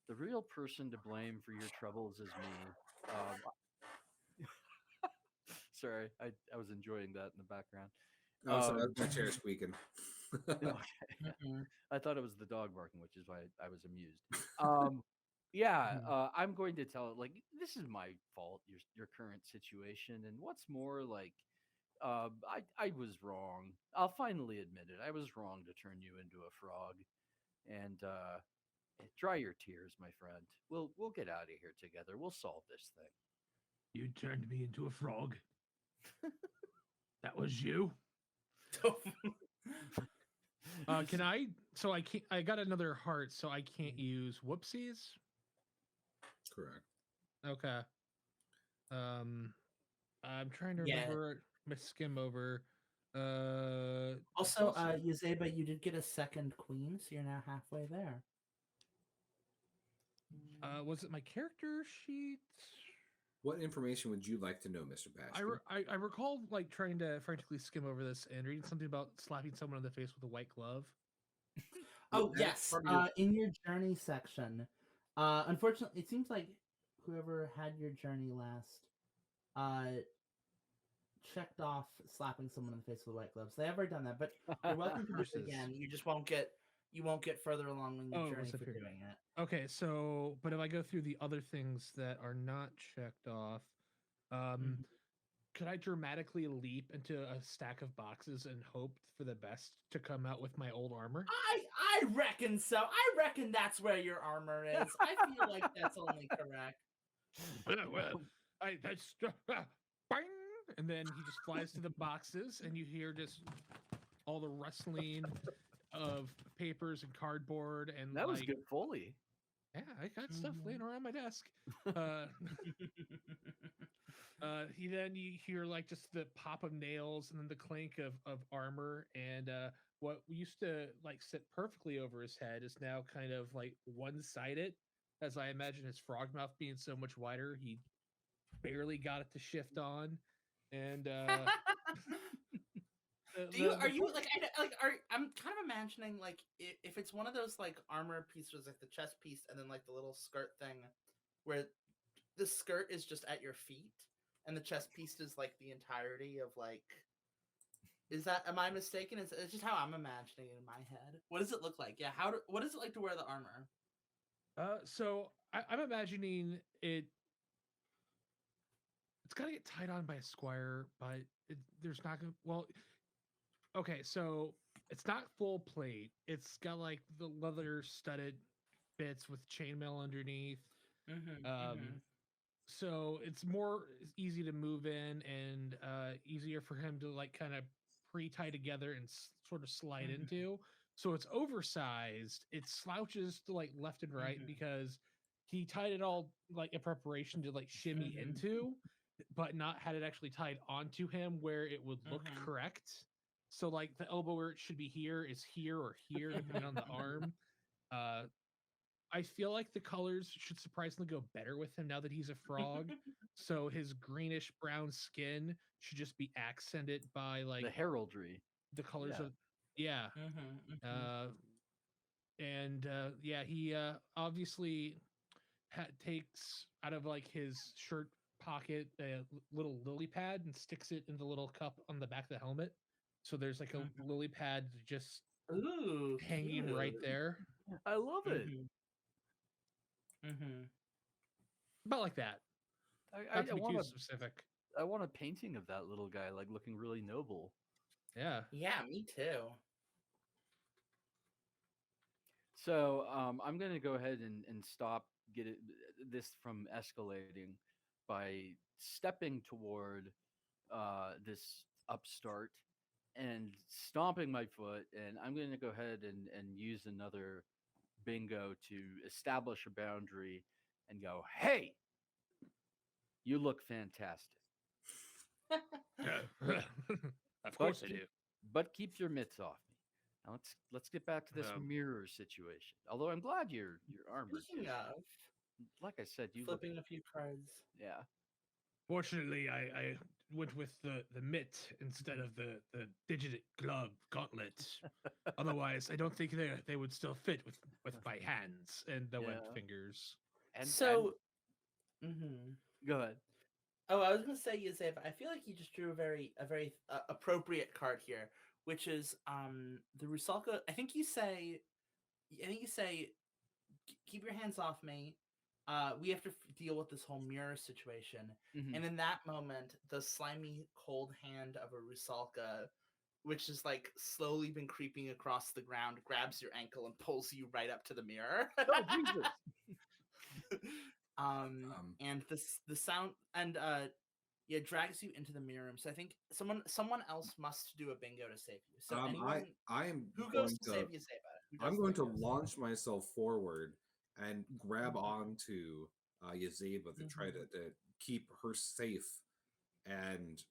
The real person to blame for your troubles is me. Um, sorry, I was enjoying that in the background. Oh, sorry, Um, that's my chair squeaking. okay, Mhm. I thought it was the dog barking, which is why I was amused. Um, Yeah, Mhm. I'm going to tell it like this is my fault, your current situation, and what's more, like, I was wrong. I'll finally admit it. I was wrong to turn you into a frog, and dry your tears, my friend. We'll get out of here together. We'll solve this thing. You turned me into a frog. That was you. Can I? So I can't. I got another heart, so I can't use whoopsies. Correct. Okay. I'm trying to Yeah. remember my skim over. Also, also- Yazeba, you did get a second queen, so you're now halfway there. was it my character sheet? What information would you like to know, Mr. Patchkin? I recall like trying to frantically skim over this and reading something about slapping someone in the face with a white glove. Oh, That is yes. part of your- In your journey section, unfortunately, it seems like whoever had your journey last checked off slapping someone in the face with white gloves. They have already done that, but you're welcome to do it Curses. again. You just won't get further along in your Oh, it journey was for up here. doing it. Okay, so but if I go through the other things that are not checked off, Mhm. could I dramatically leap into a stack of boxes and hope for the best to come out with my old armor? I reckon so. I reckon that's where your armor is. I feel like that's only correct. Well, that's bang, and then he just flies to the boxes, and you hear just all the rustling of papers and cardboard, and That was like, good Foley. yeah, I got stuff Mhm. laying around my desk. You hear like just the pop of nails and then the clink of armor, and what used to like sit perfectly over his head is now kind of like one-sided, as I imagine his frog mouth being so much wider, he barely got it to shift on. And Are you like I'm kind of imagining like if it's one of those like armor pieces like the chest piece and then like the little skirt thing where the skirt is just at your feet and the chest piece is like the entirety of like am I mistaken? It's just how I'm imagining it in my head. What does it look like? Yeah, what is it like to wear the armor? so I'm imagining it's got to get tied on by a squire, but there's not gonna. Well, okay, so it's not full plate. It's got like the leather studded bits with chainmail underneath. Um, so it's more easy to move in and easier for him to like kind of pre-tie together and sort of slide into. So it's oversized. It slouches to like left and right because he tied it all like in preparation to like shimmy into, but not had it actually tied onto him where it would look correct. So like the elbow where it should be here is here or here, depending on the arm. I feel like the colors should surprisingly go better with him now that he's a frog. So his greenish brown skin should just be accented by like The heraldry. the colors Yeah. of yeah. Yeah, he obviously takes out of like his shirt pocket a little lily pad and sticks it in the little cup on the back of the helmet. So there's like a lily pad just Ooh, hanging right there. I love it. About like that. I Not to be want too a specific. I want a painting of that little guy, like looking really noble. Yeah. Yeah, me too. So I'm gonna go ahead and stop this from escalating by stepping toward this upstart and stomping my foot, and I'm gonna go ahead and use another bingo to establish a boundary and go, hey, you look fantastic. Of course I do. But keep your mitts off me. Now let's get back to this Um, mirror situation. Although I'm glad you're armored. Speaking 'cause of like I said, you look, flipping a few cards. yeah. Fortunately, I went with the mitt instead of the digit glove gauntlet. Otherwise, I don't think they would still fit with my hands and the webbed Yeah. fingers. And So, go ahead. Oh, I was gonna say, Yazeba, I feel like you just drew a very appropriate card here, which is the Rusalka. I think you say, keep your hands off me. we have to deal with this whole mirror situation. Mhm. And in that moment, the slimy, cold hand of a Rusalka, which has like slowly been creeping across the ground, grabs your ankle and pulls you right up to the mirror. Oh Jesus! And the sound and yeah, drags you into the mirror room. So I think someone else must do a bingo to save you. So anyone I am who goes going to to save Yazeba? Who does I'm the going to bingos? launch myself forward and grab Mhm. onto Yazeba to try Mhm. to keep her safe. And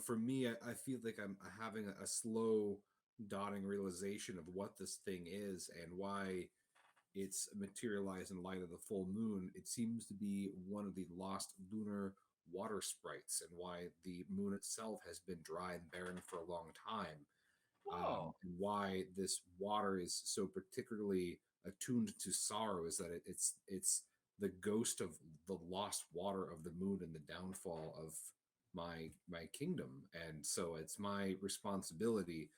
for me, I feel like I'm having a slow dawning realization of what this thing is and why it's materialized in light of the full moon. It seems to be one of the lost lunar water sprites, and why the moon itself has been dry and barren for a long time, Whoa! and why this water is so particularly attuned to sorrow is that it's the ghost of the lost water of the moon and the downfall of my kingdom. And so it's my responsibility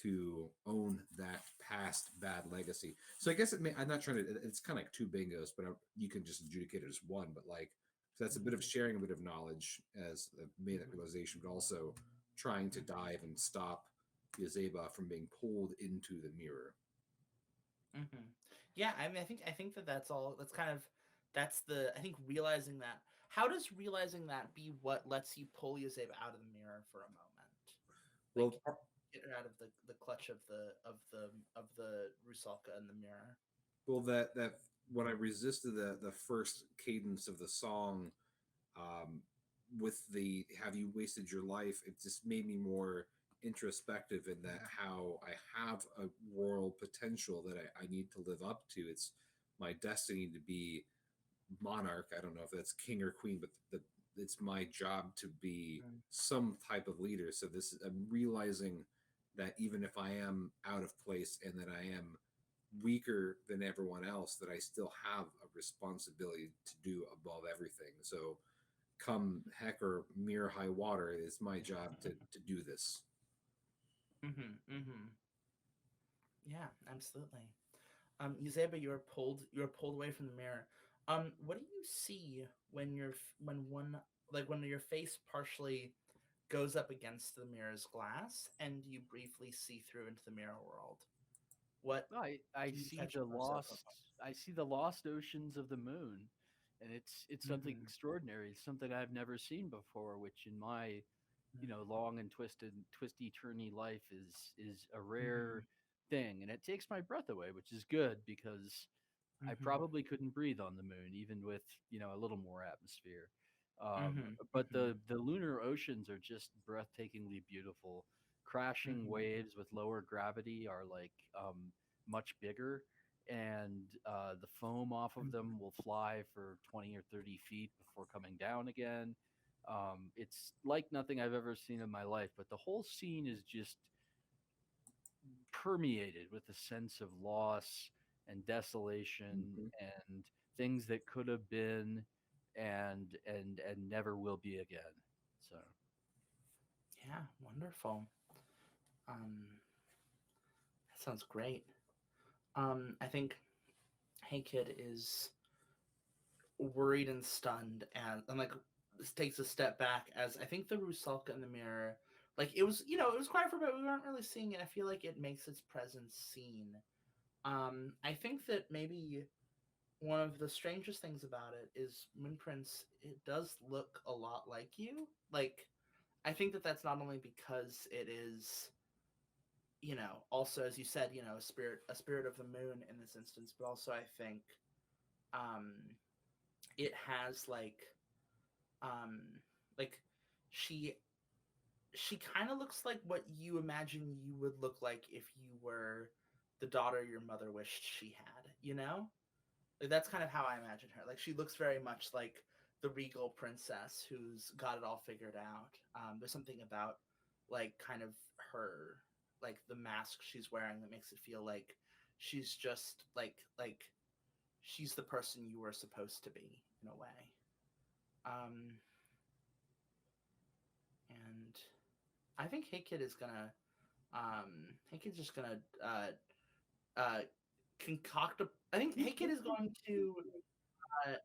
to own that past bad legacy. So I guess I'm not trying to, it's kind of like two bingos, but you can just adjudicate it as one. But like, so that's a bit of sharing a bit of knowledge as I've made that realization, but also trying to dive and stop Yazeba from being pulled into the mirror. Mm-hmm. Yeah, I mean, I think that that's all. That's kind of that's the I think realizing that. How does realizing that be what lets you pull Yazeba out of the mirror for a moment, like Well, get her out of the clutch of the Rusalka in the mirror? that when I resisted the first cadence of the song, um, with the "Have you wasted your life?" it just made me more introspective in that how I have a royal potential that I need to live up to. It's my destiny to be monarch. I don't know if that's king or queen, but it's my job to be Mm. some type of leader. So I'm realizing that even if I am out of place and that I am weaker than everyone else, that I still have a responsibility to do above everything. So come heck or mere high water, it's my job to do this. Mm-hmm. Mm-hmm. Yeah, absolutely. Uzeba, you're pulled away from the mirror. What do you see when when one like when your face partially goes up against the mirror's glass and you briefly see through into the mirror world? What I can you see catch a the glimpse of? lost oceans of the moon, and it's something Mm-hmm. extraordinary. It's something I've never seen before, which in my long and twisty turny life is a Mm-hmm. rare thing, and it takes my breath away, which is good because I Mm-hmm. probably couldn't breathe on the moon even with a little more atmosphere. Mm-hmm. But Mm-hmm. the lunar oceans are just breathtakingly beautiful. Crashing Mm-hmm. waves with lower gravity are like much bigger, and the foam off of them will fly for 20 or 30 feet before coming down again. It's like nothing I've ever seen in my life, but the whole scene is just permeated with a sense of loss and desolation Mm-hmm. and things that could have been and never will be again. So Yeah, wonderful. Um, that sounds great. I think Hey Kid is worried and stunned and like takes a step back as I think the Rusalka in the mirror, like it was quiet for a bit. We weren't really seeing it. I feel like it makes its presence seen. I think that maybe one of the strangest things about it is Moon Prince. It does look a lot like you. Like I think that that's not only because it is, also as you said, a spirit of the moon in this instance, but also I think um, it has um like she she kind of looks like what you imagine you would look like if you were the daughter your mother wished she had. Like that's kind of how I imagine her. Like she looks very much like the regal princess who's got it all figured out. There's something about like kind of her, like the mask she's wearing that makes it feel like she's just like she's the person you were supposed to be in a way. um and I think Hey Kid is gonna Hey Kid's just gonna uh concoct a I think Hey Kid is going to I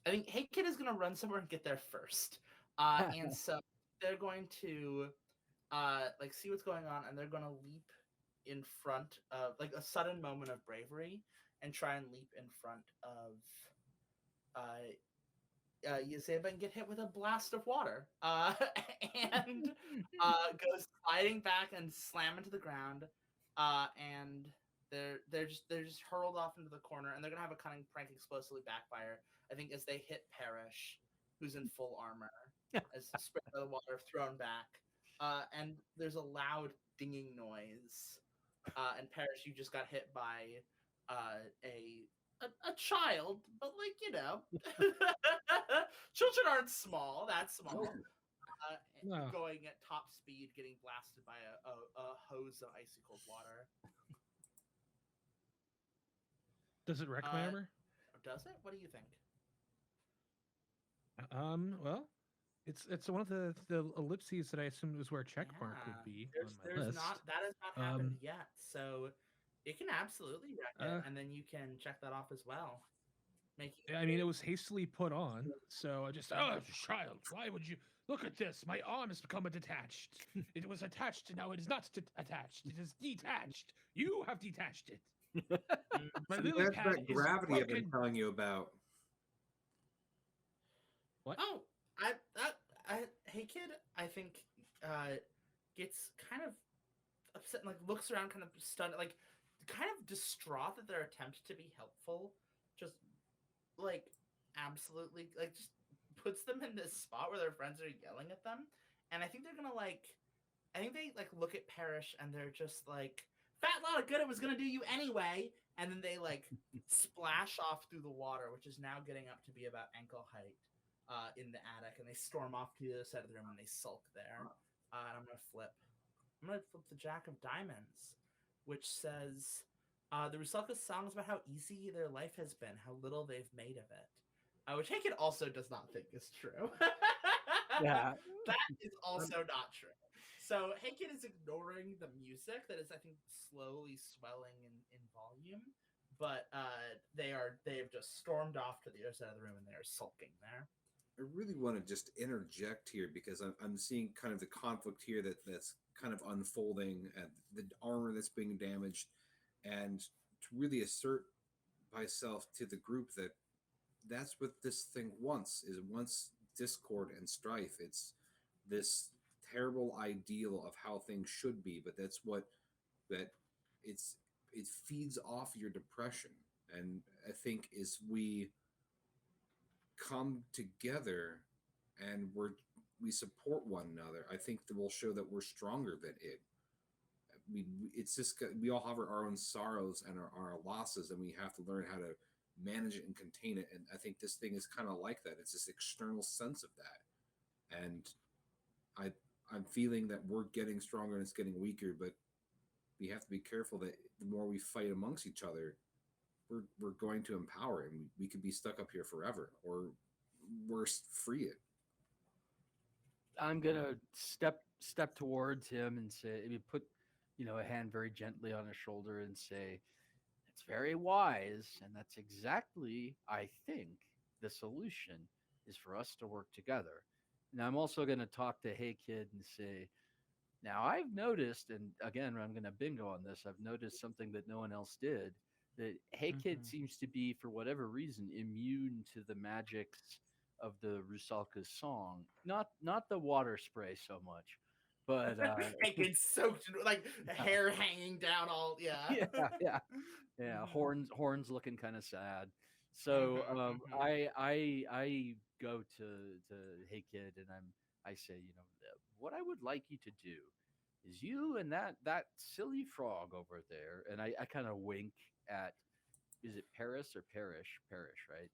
think Hey Kid is gonna run somewhere and get there first. And so they're going to like see what's going on, and they're gonna leap in front of like a sudden moment of bravery and try and leap in front of Yazeba and get hit with a blast of water. And goes sliding back and slam into the ground. And they're just hurled off into the corner, and they're gonna have a cunning prank explosively backfire. I think as they hit Parrish, who's in full armor, as sprayed by the water thrown back. And there's a loud dinging noise. And Parrish, you just got hit by a child, but like children aren't small. That's small. No. Going at top speed, getting blasted by a hose of icy cold water. Does it wreck my armor? Does it? What do you think? Well, it's one of the ellipses that I assumed was where a check mark would be on my There's list. that has not happened yet, so it can absolutely wreck it, and then you can check that off as well. I mean, it was hastily put on, so I just child, why would you look at this? My arm has become detached. It was attached, and now it is not attached. It is detached. You have detached it. My lily That's pad that is gravity I've been broken. telling you about. What? Oh, Hey Kid, I think gets kind of upset and like looks around, kind of stunned, like kind of distraught that their attempt to be helpful just like absolutely like just puts them in this spot where their friends are yelling at them. And I think they're gonna I think they like look at Parrish and they're just like, fat lot of good, it was gonna do you anyway. And then they like splash off through the water, which is now getting up to be about ankle height in the attic, and they storm off to the other side of the room and they sulk there. And I'm gonna flip the Jack of Diamonds, which says the Rusalka's song is about how easy their life has been, how little they've made of it. Which Haken also does not think is true. Yeah. That is also not true. So Haken is ignoring the music that is, I think, slowly swelling in volume, but they've just stormed off to the other side of the room and they're sulking there. I really want to just interject here because I'm seeing kind of the conflict here that's kind of unfolding, and the armor that's being damaged, and to really assert myself to the group that that's what this thing wants discord and strife. It's this terrible ideal of how things should be, but that's what that it feeds off your depression. And I think as we come together and we support one another, I think that will show that we're stronger than it. It's just we all have our own sorrows and our losses, and we have to learn how to manage it and contain it. And I think this thing is kind of like that. It's this external sense of that, and I'm feeling that we're getting stronger and it's getting weaker, but we have to be careful that the more we fight amongst each other, we're going to empower it, and we could be stuck up here forever, or worse, free it. I'm gonna step towards him and say, put a hand very gently on his shoulder and say, "It's very wise, and that's exactly, I think, the solution is for us to work together." And I'm also going to talk to Hey Kid and say, "Now I've noticed, and again, I'm going to bingo on this. I've noticed something that no one else did. That Hey Kid seems to be, for whatever reason, immune to the magics of the Rusalka's song. Not the water spray so much." But it gets soaked in, like hair hanging down all yeah. Horns looking kind of sad. So I go to Hey Kid and I say, what I would like you to do is you and that silly frog over there, and I kind of wink at, is it Paris or Parrish, right?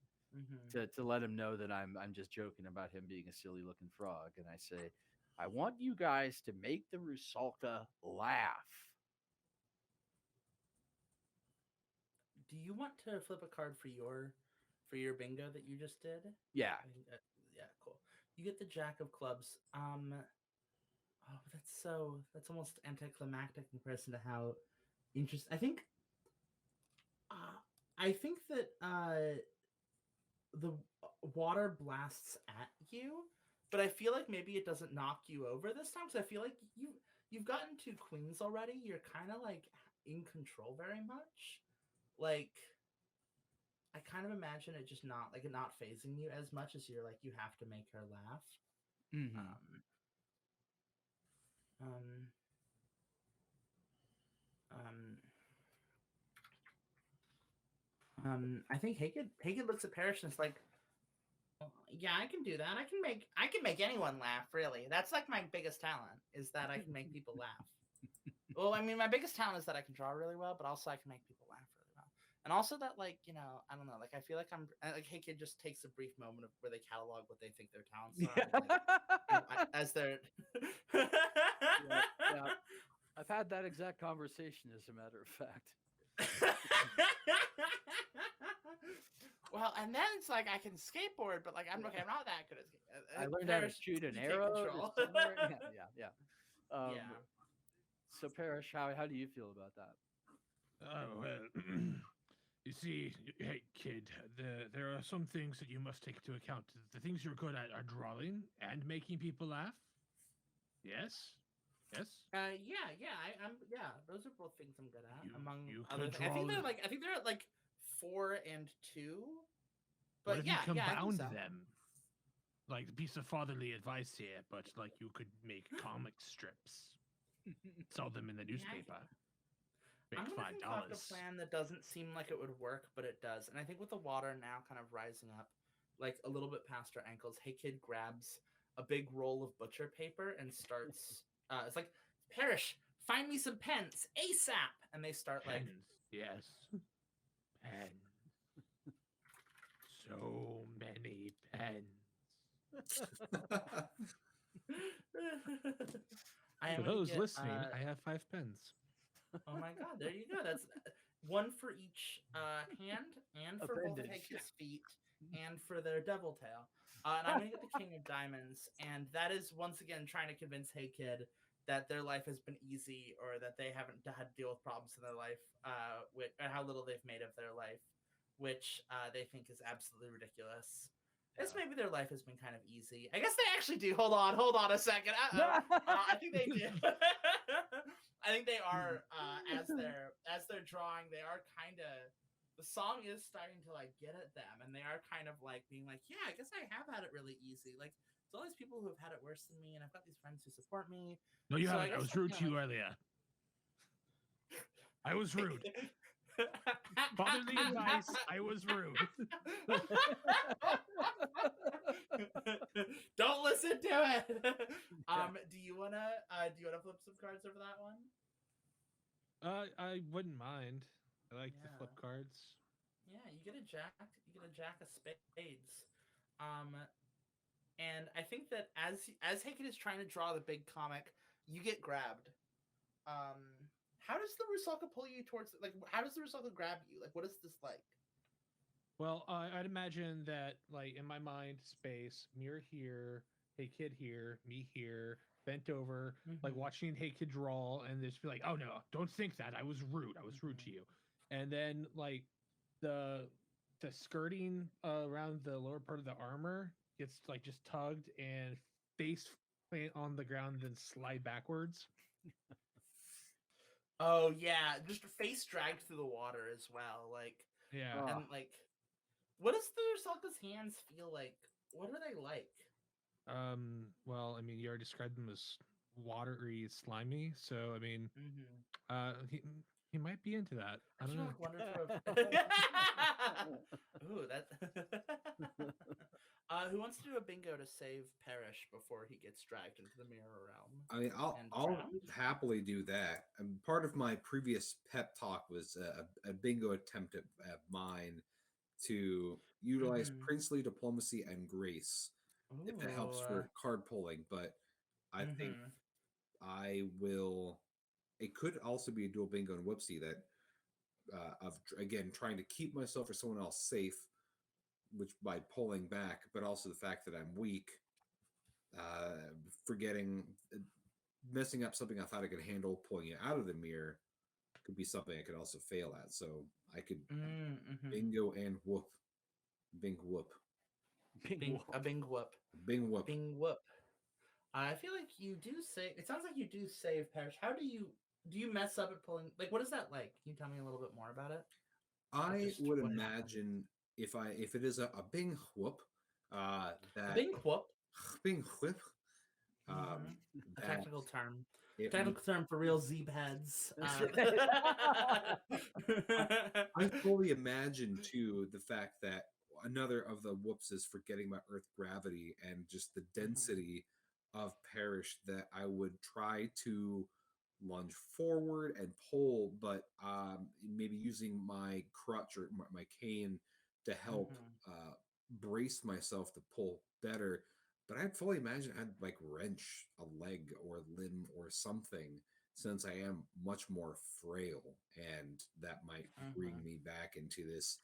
To let him know that I'm just joking about him being a silly looking frog, and I say, I want you guys to make the Rusalka laugh. Do you want to flip a card for your bingo that you just did? Yeah. Yeah, cool. You get the Jack of Clubs. That's almost anticlimactic in comparison to how interesting. I think I think that the water blasts at you, but I feel like maybe it doesn't knock you over this time. So I feel like you've gotten 2 queens already. You're kind of like in control very much. Like I kind of imagine it just not like it not phasing you as much as you're like you have to make her laugh. Mm-hmm. Um, I think Hagen looks at Parrish and is like, "Well, yeah, I can do that. I can make anyone laugh. Really, that's like my biggest talent is that I can make people laugh. Well, I mean, my biggest talent is that I can draw really well, but also I can make people laugh really well, and also that like I don't know, like I feel like I'm like Hagen just takes a brief moment of where they catalog what they think their talents are, like, as their. Yeah. I've had that exact conversation, as a matter of fact. Well, and then it's like I can skateboard, but like I'm okay. I'm not that good at skateboarding. I learned how to shoot an arrow. Yeah. Yeah. So, Parrish, how do you feel about that? Oh, well, you see, hey, kid, there are some things that you must take into account. The things you're good at are drawing and making people laugh. Yes? Yes? I'm those are both things I'm good at. Among you other could things. I think they're at like 4 and 2. But what if yeah, you I think compound so. them? Like a piece of fatherly advice here, but like you could make comic strips, sell them in the newspaper, make I'm gonna concoct a $5. plan that doesn't seem like it would work, but it does. And I think with the water now kind of rising up, like a little bit past her ankles, Hey Kid grabs a big roll of butcher paper and starts. It's like, Parrish, find me some pens ASAP, and they start like. Pens, yes, pens. So many pens. For those listening, I have 5 pens. Oh my god, there you go. That's one for each hand, and for both of Appendage. Hake's feet, and for their devil tail. And I'm gonna get the King of Diamonds, and that is once again trying to convince Hey Kid that their life has been easy, or that they haven't had to deal with problems in their life, or how little they've made of their life, which they think is absolutely ridiculous. Guess maybe their life has been kind of easy. I guess they actually do. Hold on a second. I think they do. I think they are as they're drawing. They are kind of, the song is starting to like get at them, and they are kind of like being like, yeah, I guess I have had it really easy. Like there's all these people who have had it worse than me, and I've got these friends who support me. No, you So haven't. I was rude to you earlier. I was rude. Fatherly advice. I was rude. Don't listen to it. Do you wanna flip some cards over that one? I wouldn't mind. I like the flip cards. Yeah, you get a jack. You get a jack of spades. And I think that as Haken is trying to draw the big comic, you get grabbed. How does the Rusalka pull you towards? Like, how does the Rusalka grab you? Like, what is this like? Well, I'd imagine that, like, in my mind, space, mirror here, Hey Kid here, me here, bent over, like watching Hey Kid draw, and just be like, oh no, don't think that. I was rude. I was rude to you. And then, like, the skirting around the lower part of the armor gets, like, just tugged and face plant on the ground, then slide backwards. Oh yeah, just face dragged through the water as well. Like, yeah, and like, what does the Rusalka's hands feel like? What are they like? Well, I mean, you already described them as watery, slimy. So, I mean, he might be into that. I don't know. Ooh, that. Who wants to do a bingo to save Parrish before he gets dragged into the mirror realm? I mean, I'll happily do that. And part of my previous pep talk was a bingo attempt at mine to utilize princely diplomacy and grace, if that helps for card pulling. But I think I will. It could also be a dual bingo and whoopsie that of again trying to keep myself or someone else safe, which by pulling back, but also the fact that I'm weak, forgetting, messing up something I thought I could handle, pulling it out of the mirror, could be something I could also fail at. So I could Mm-hmm. bingo and whoop, bing whoop, Bing Bing, whoop. a bing whoop. bing whoop. Bing whoop. I feel like you do save. It sounds like you do save Parrish. How do you mess up at pulling? Like, what is that like? Can you tell me a little bit more about it? I just would what imagine if it is a bing whoop, A that bing whoop. bing whoop, Mhm. A that technical term. it, Technical term for real Zeeb heads. I fully imagine too the fact that another of the whoops is forgetting about Earth gravity and just the density of Parish that I would try to lunge forward and pull, but maybe using my crutch or my cane to help brace myself to pull better. But I'd fully imagine I'd like wrench a leg or a limb or something since I am much more frail, and that might bring me back into this.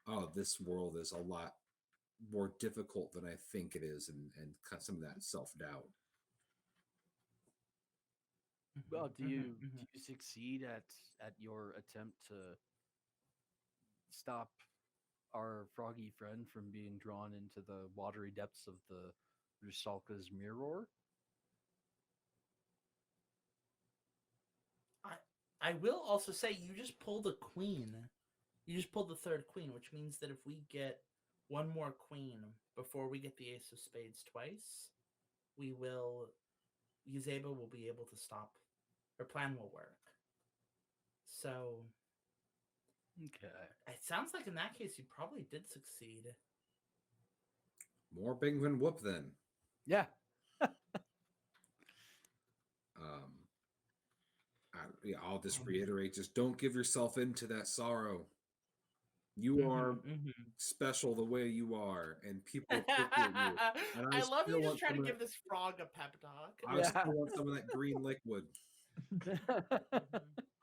Oh, this world is a lot more difficult than I think it is, and cut some of that self doubt. Well, do you succeed at your attempt to stop our froggy friend from being drawn into the watery depths of the Rusalka's mirror? I will also say you just pulled a queen. You just pulled the third queen, which means that if we get one more queen before we get the ace of spades twice, Yazeba will be able to stop. Her plan will work. So Okay. it sounds like in that case you probably did succeed. More bing and whoop then. Yeah. I'll just reiterate: just don't give yourself into that sorrow. You are special the way you are, and people appreciate you. And I love you still just want trying some to of give this frog a pep talk. I still want some of that green liquid.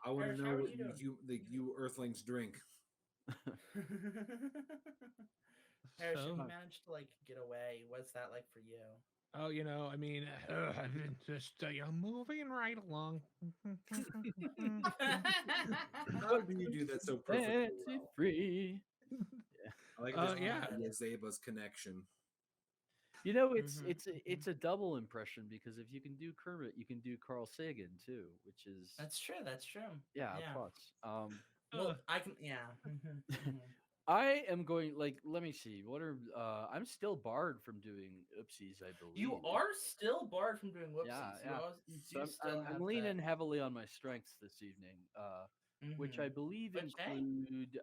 I want to Parrish, know how are what you doing? you Earthlings drink. Parrish, So- have you managed to like get away? What's that like for you? Oh, I mean, I've been just moving right along. How do you do that so perfectly Set it well? free. I like this yeah. Yazeba's connection. You know, it's Mhm, it's a, it's a double impression because if you can do Kermit, you can do Carl Sagan too, which is That's true. That's true. yeah, Yeah. plus. Well, I can. Yeah. Mhm. I am going like let me see. What are I'm still barred from doing oopsies, I believe. You are still barred from doing whoopsies. Yeah. You So do still have I'm leaning that. heavily on my strengths this evening, which I believe Which, hey. include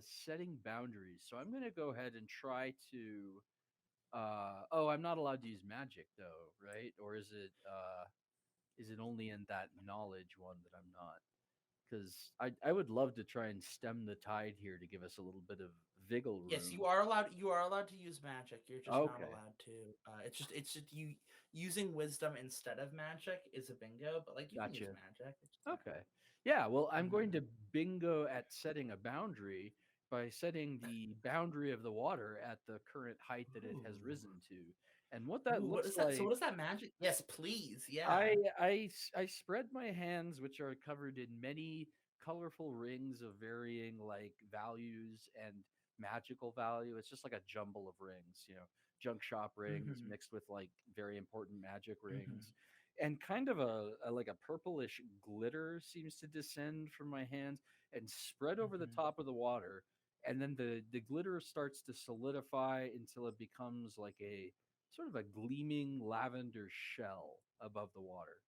setting boundaries. So I'm going to go ahead and try to. Oh, I'm not allowed to use magic though, right? Or is it only in that knowledge one that I'm not? Because I would love to try and stem the tide here to give us a little bit of vigor room. Yes, you are allowed. You are allowed to use magic. You're just not Okay. allowed to. It's just you using wisdom instead of magic is a bingo. But like you can use Gotcha. magic. It's fine. Okay. Yeah, well, I'm going Mhm. to bingo at setting a boundary by setting the boundary of the water at the current height that it has risen to. And what that Ooh, what looks is that? So like, what is that magic? Yes, please. Yeah. I spread my hands, which are covered in many colorful rings of varying like values and magical value. It's just like a jumble of rings, junk shop rings Mhm. mixed with like very important magic rings. Mhm. And kind of a like a purplish glitter seems to descend from my hands and spread over the Mhm. top of the water. And then the glitter starts to solidify until it becomes like a sort of a gleaming lavender shell above the water.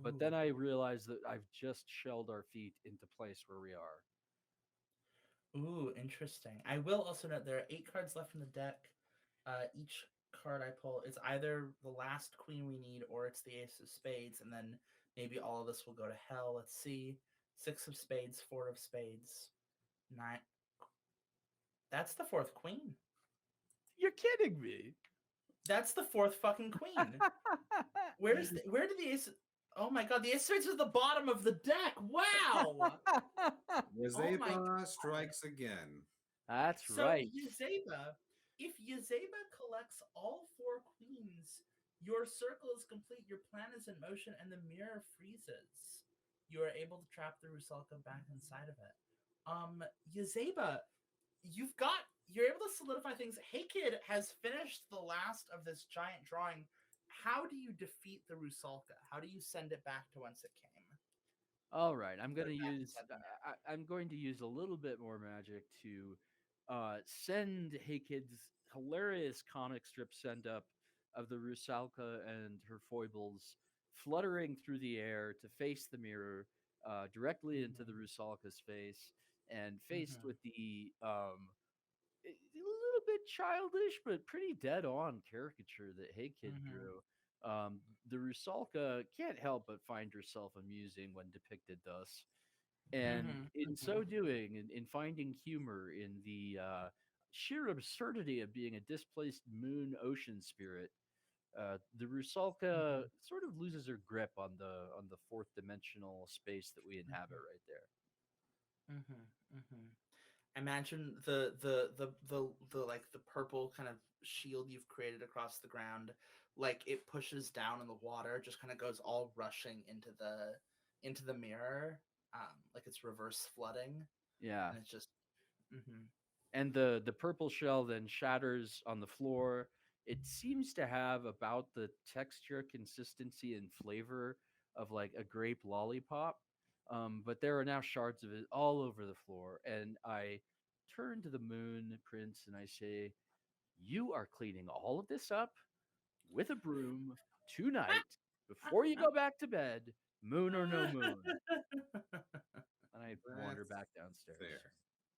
But then Ooh. I realized that I've just shelled our feet into place where we are. Ooh, interesting. I will also note there are 8 cards left in the deck. Each card I pull is either the last queen we need or it's the ace of spades, and then maybe all of this will go to hell. Let's see. 6 of spades, 4 of spades, 9. That's the 4th queen. You're kidding me. That's the 4th fucking queen. Where did the ace? Oh my god, the ace of spades is at the bottom of the deck. Wow. Yazeba strikes again. That's So right. Yazeba, if Yazeba collects all 4 queens, your circle is complete, your plan is in motion, and the mirror freezes. you are able to trap the Rusalka back inside of it. Yazeba, you're able to solidify things. Hey Kid has finished the last of this giant drawing. How do you defeat the Rusalka? How do you send it back to whence it came? All right, I'm Put going to it back use inside the map. I'm going to use a little bit more magic to send Hey Kid's hilarious comic strip send up of the Rusalka and her foibles fluttering through the air to face the mirror directly into the Rusalka's face, and faced with the a little bit childish but pretty dead on caricature that Hey Kid drew. The Rusalka can't help but find herself amusing when depicted thus. And in so doing, in finding humor in the sheer absurdity of being a displaced moon ocean spirit, the Rusalka sort of loses her grip on the fourth dimensional space that we inhabit right there. Imagine the like the purple kind of shield you've created across the ground, like it pushes down in the water, just kind of goes all rushing into the mirror, like it's reverse flooding, Yeah. and it's just. And the purple shell then shatters on the floor. It seems to have about the texture, consistency, and flavor of like a grape lollipop. But there are now shards of it all over the floor. And I turn to the moon prince and I say, "You are cleaning all of this up with a broom tonight before you go back to bed, moon or no moon." And I wander back That's downstairs. fair.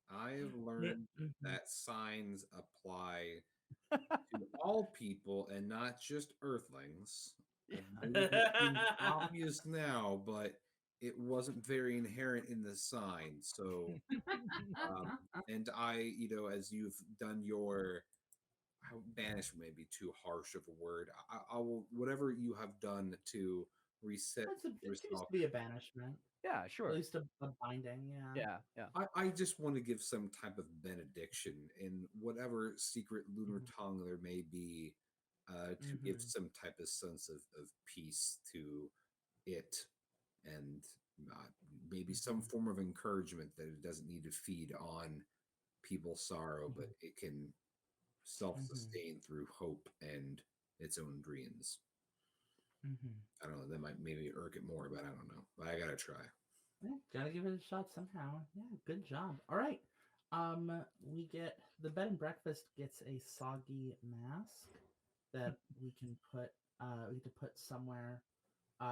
I've learned that signs apply to all people and not just earthlings. Maybe it seems obvious now, but it wasn't very inherent in the sign. So, and I, as you've done your banish, may be too harsh of a word. I will, whatever you have done to reset It seems yourself. to be a banishment, Yeah, at sure. least a binding. Yeah. Yeah. I just want to give some type of benediction in whatever secret lunar tongue there may be, to give some type of sense of peace to it, and maybe some form of encouragement that it doesn't need to feed on people's sorrow, but it can self-sustain through hope and its own dreams. I don't know. That might maybe irk it more, but I don't know. But I gotta try. Yeah, gotta give it a shot somehow. Yeah, good job. All right. We get the bed and breakfast gets a soggy mask that we can put somewhere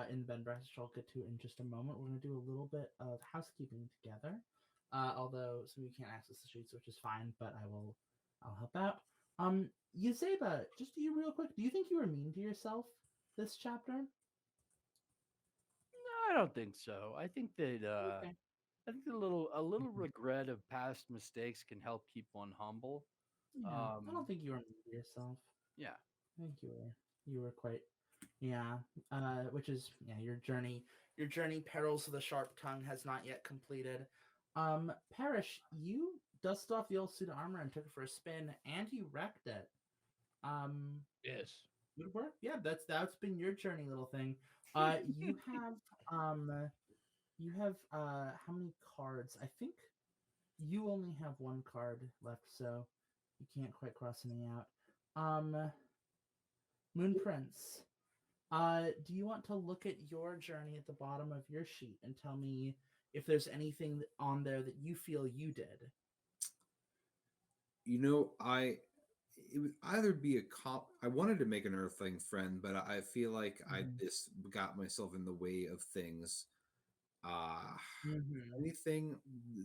in the bed and breakfast, which I'll get to in just a moment. We're gonna do a little bit of housekeeping together. Although so we can't access the streets, which is fine, but I'll help out. Yazeba, just you real quick, do you think you were mean to yourself this chapter? No, I don't think so. I think that Okay. I think a little regret of past mistakes can help keep one humble. Yeah, I don't think you were mean to yourself. Yeah. I think you were quite, yeah. Which is, yeah, your journey perils of the sharp tongue has not yet completed. Parrish, you dusted off the old suit of armor and took it for a spin, and you wrecked it. Yes. Good work. Yeah, that's been your journey, little thing. You have how many cards? I think you only have one card left, so you can't quite cross any out. Moon Prince, do you want to look at your journey at the bottom of your sheet and tell me if there's anything on there that you feel you did? It would either be I wanted to make an earthling friend, but I feel like I just got myself in the way of things. Uh Anything,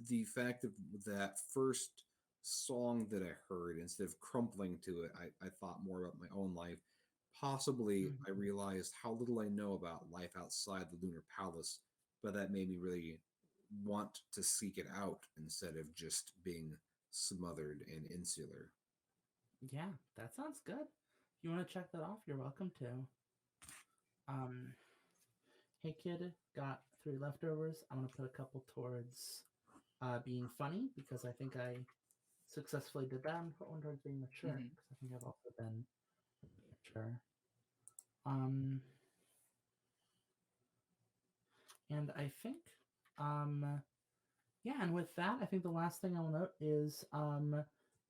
the fact of that first song that I heard, instead of crumpling to it, I thought more about my own life. Possibly I realized how little I know about life outside the lunar palace, but that made me really want to seek it out instead of just being smothered and insular. Yeah, that sounds good. If you want to check that off, you're welcome to. Hey kid, got 3 leftovers. I'm gonna put a couple towards being funny because I think I successfully did that. I'm gonna put one towards being mature because I think I've also been mature. And I think, yeah, and with that, I think the last thing I will note is,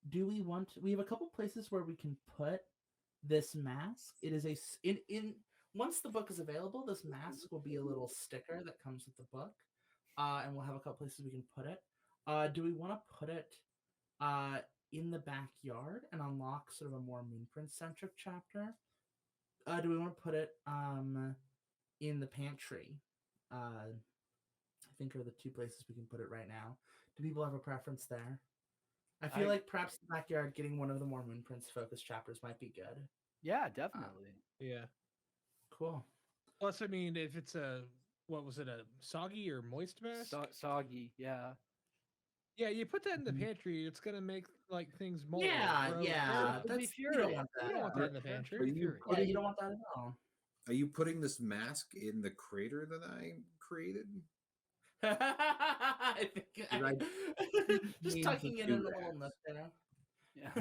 do we have a couple places where we can put this mask. It is in once the book is available, this mask will be a little sticker that comes with the book, and we'll have a couple places we can put it. Do we want to put it in the backyard and unlock sort of a more Moonprince centric chapter? Do we want to put it in the pantry? I think are the two places we can put it right now. Do people have a preference there? I feel like perhaps the backyard getting one of the more Moonprince focused chapters might be good. Yeah, definitely. Yeah. Cool. Plus, I mean, if it's what was it, a soggy or moist mask? Soggy, yeah. Yeah, you put that in the Mhm. pantry, it's gonna make like things mold. Yeah, gross. yeah. It'll be That's you don't fury. want You that. don't want that in the pantry. Are you Yeah, putting, you don't want that at all. are you putting this mask in the crater that I created? I think Did just mean tucking to it do in a that? little nook there. Yeah.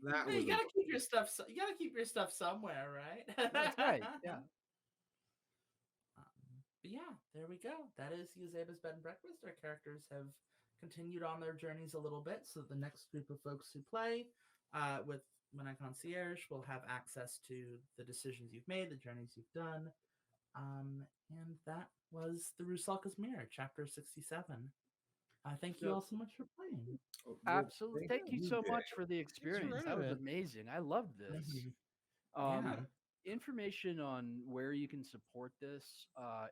That Hey, was you gotta keep your stuff. You gotta keep your stuff somewhere, right? That's right. Yeah. But yeah, there we go. That is Yazeba's Bed and Breakfast. Our characters have continued on their journeys a little bit, so that the next group of folks who play with When I Concierge will have access to the decisions you've made, the journeys you've done. And that was the Rusalka's Mirror, Chapter 67. Thank you So- all so much for playing. well, Absolutely. Thank you so Jay. much for the experience. That was running it. amazing. I love this. Yeah. Information on where you can support this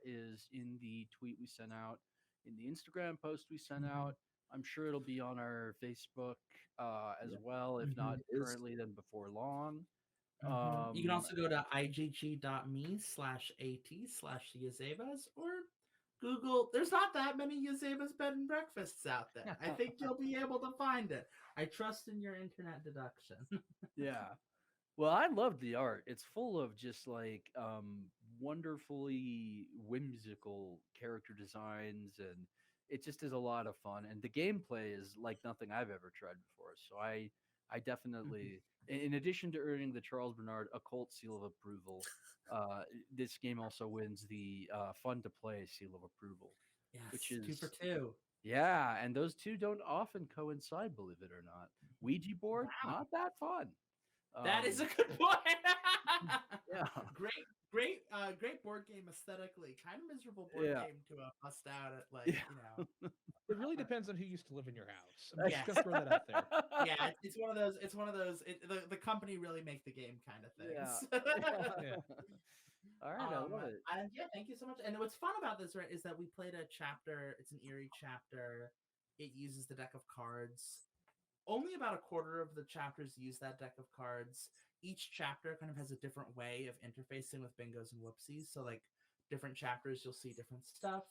is in the tweet we sent out, in the Instagram post we sent Mhm. out. I'm sure it'll be on our Facebook as Yeah. well. If not It is. currently, then before long. You can also go to igg.me/at/Yazebas or Google. There's not that many Yazeba's Bed and Breakfasts out there. I think you'll be able to find it. I trust in your internet deduction. Yeah. Well, I love the art. It's full of just like wonderfully whimsical character designs, and it just is a lot of fun. And the gameplay is like nothing I've ever tried before. So I definitely, in addition to earning the Charles Bernard Occult Seal of Approval, this game also wins the Fun to Play Seal of Approval. Yes, Which 2 is- for 2. Yeah, and those two don't often coincide, believe it or not. Ouija board, Wow. not that fun. That is a good point. Yeah. Great board game aesthetically. Kind of miserable board Yeah. game to bust out at, like, Yeah. you know. It really depends on who used to live in your house. I'm Yes. just gonna throw that out there. Yeah, it's one of those. It's one of those. The company really make the game kind of things. Yeah. All right, I love it. And yeah, thank you so much. And what's fun about this, right, is that we played a chapter. It's an eerie chapter. It uses the deck of cards. Only about a quarter of the chapters use that deck of cards. Each chapter kind of has a different way of interfacing with bingos and whoopsies. So, like, different chapters, you'll see different stuff.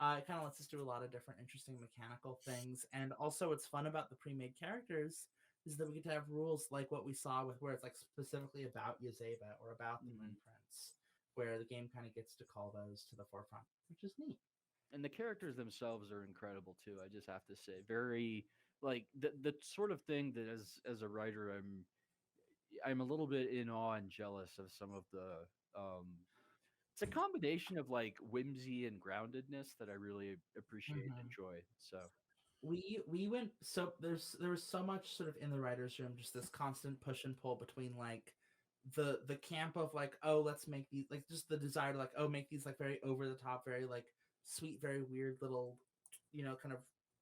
It kind of lets us do a lot of different interesting mechanical things. And also, what's fun about the pre-made characters is that we get to have rules like what we saw with where it's like specifically about Yazeba or about the Moon Prince, where the game kind of gets to call those to the forefront, which is neat. And the characters themselves are incredible too. I just have to say, very like the sort of thing that as a writer, I'm a little bit in awe and jealous of some of the. It's a combination of like whimsy and groundedness that I really appreciate and enjoy. So we went so there was so much sort of in the writers' room, just this constant push and pull between like the camp of like, oh, let's make these, like, just the desire to like, oh, make these like very over the top, very like sweet, very weird little, you know, kind of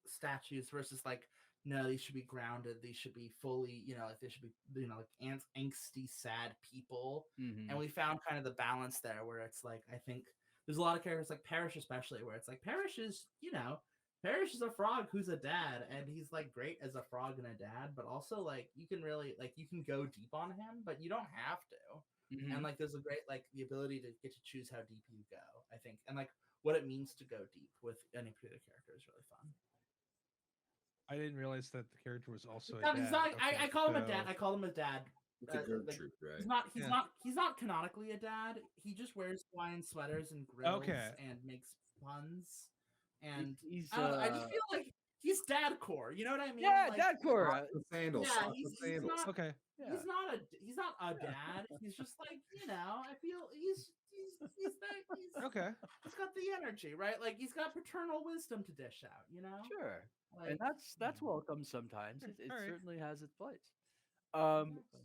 statues versus like, no, these should be grounded, these should be fully, you know, like they should be, you know, like angsty sad people. And we found kind of the balance there where it's like, I think there's a lot of characters like Parrish especially, where it's like Parrish is, you know, Parrish is a frog who's a dad, and he's like great as a frog and a dad, but also like you can really like you can go deep on him, but you don't have to. And like there's a great like the ability to get to choose how deep you go, I think, and like what it means to go deep with any particular character is really fun. I didn't realize that the character was also a No, dad. he's not, Okay, I call him a dad. so- I call him a dad. It's a like, Gertrude, right? He's not canonically a dad. He just wears Hawaiian sweaters and grills Okay. and makes puns. And he's I don't know, I just feel like he's he's dadcore. You know what I mean? Yeah, Like, Dadcore. The sandals. yeah, Socks with sandals. not Okay. Yeah. he's not a dad. He's just like, I feel he's Okay. he's got the energy, right? Like he's got paternal wisdom to dish out, Sure. And Like, that's welcome sometimes. It All right. certainly has its place. Um, exactly.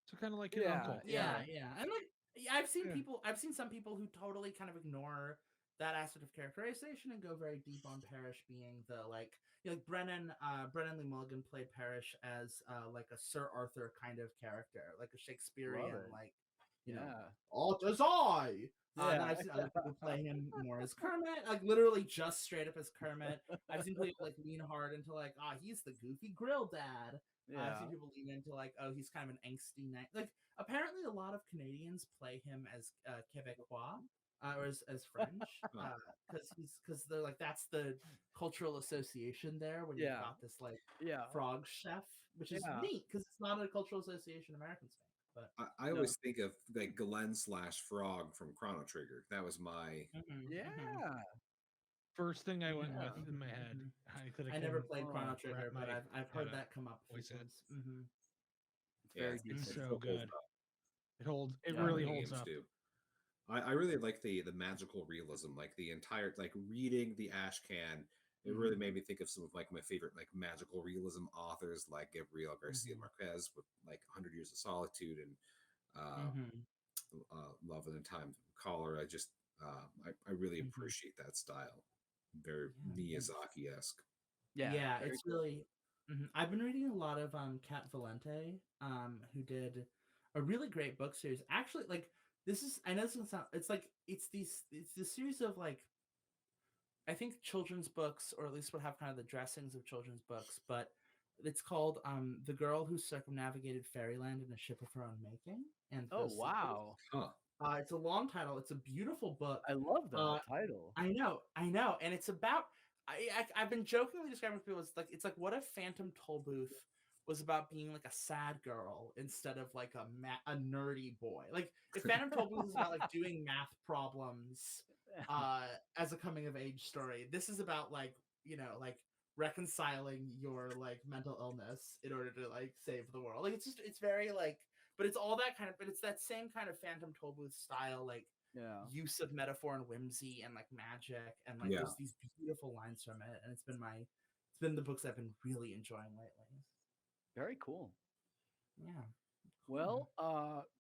So kind of like an yeah, uncle. Yeah, yeah. And like yeah, Yeah. I've seen some people who totally kind of ignore that aspect of characterization and go very deep on Parrish being the like Brennan Lee Mulligan played Parrish as like a Sir Arthur kind of character, like a Shakespearean, it. like Yeah. alt as I. And then Yeah. I've seen other people play him more as Kermit, like literally just straight up as Kermit. I've seen people like lean hard into like, he's the goofy grill dad. I've Yeah. seen people lean into like, he's kind of an angsty knight. Like apparently a lot of Canadians play him as Quebecois or as French because they're like that's the cultural association there when you've Yeah. got this like Yeah. frog chef, which is Yeah. neat because it's not a cultural association Americans make. But I No. always think of like Glenn / Frog from Chrono Trigger. That was my. Yeah. First thing I went Yeah. with in my head. I never played Chrono Oh, Trigger, but I've how heard to that come up a few voice it. times. Mm-hmm. It's very It's decent. so still holds good. up. It holds. It Yeah, really The holds games up. do. I really like the magical realism, like the entire like reading the Ash Can. It really made me think of some of like my favorite like magical realism authors, like Gabriel Garcia Marquez with like 100 Years of Solitude and Love in the Time Caller. I really appreciate that style. Very Miyazaki esque. Yeah. Yeah, very it's cool. really. I've been reading a lot of Kat Valente, who did a really great book series. Actually, like this is I know this doesn't sound. It's this series of like I think children's books, or at least what have kind of the dressings of children's books, but it's called The Girl Who Circumnavigated Fairyland in a Ship of Her Own Making. And Oh those sequels. wow. Huh. It's a long title. It's a beautiful book. I love that title. I know, and it's about. I've been jokingly describing to people it's like what if Phantom Tollbooth was about being like a sad girl instead of like a nerdy boy. Like if Phantom Tollbooth is about like doing math problems as a coming of age story, this is about like like reconciling your like mental illness in order to like save the world. Like it's very like, but it's all that kind of, but it's that same kind of Phantom Tollbooth style like Yeah. use of metaphor and whimsy and like magic and like there's these beautiful lines from it, and it's been the books I've been really enjoying lately. Very cool. Yeah. Well,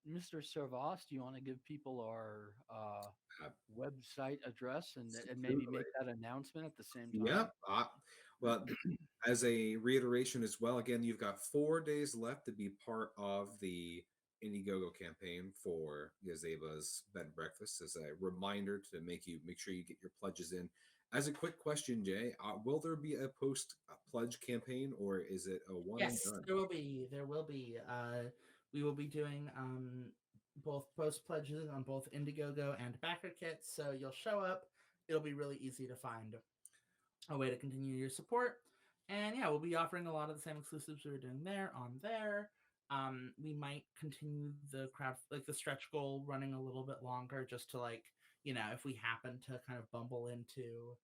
Mr. Servas, do you want to give people our website address and maybe make that announcement at the same time? Yep. Well, as a reiteration as well, again, you've got 4 days left to be part of the Indiegogo campaign for Yazeba's Bed and Breakfast. As a reminder to make sure you get your pledges in. As a quick question, Jay, will there be a post pledge campaign, or is it a one and Yes, done? there will be. We will be doing both post pledges on both Indiegogo and backer kits. So you'll show up. It'll be really easy to find a way to continue your support. And yeah, we'll be offering a lot of the same exclusives we were doing there on there. We might continue the crowd, like the stretch goal, running a little bit longer, just to like if we happen to kind of bumble into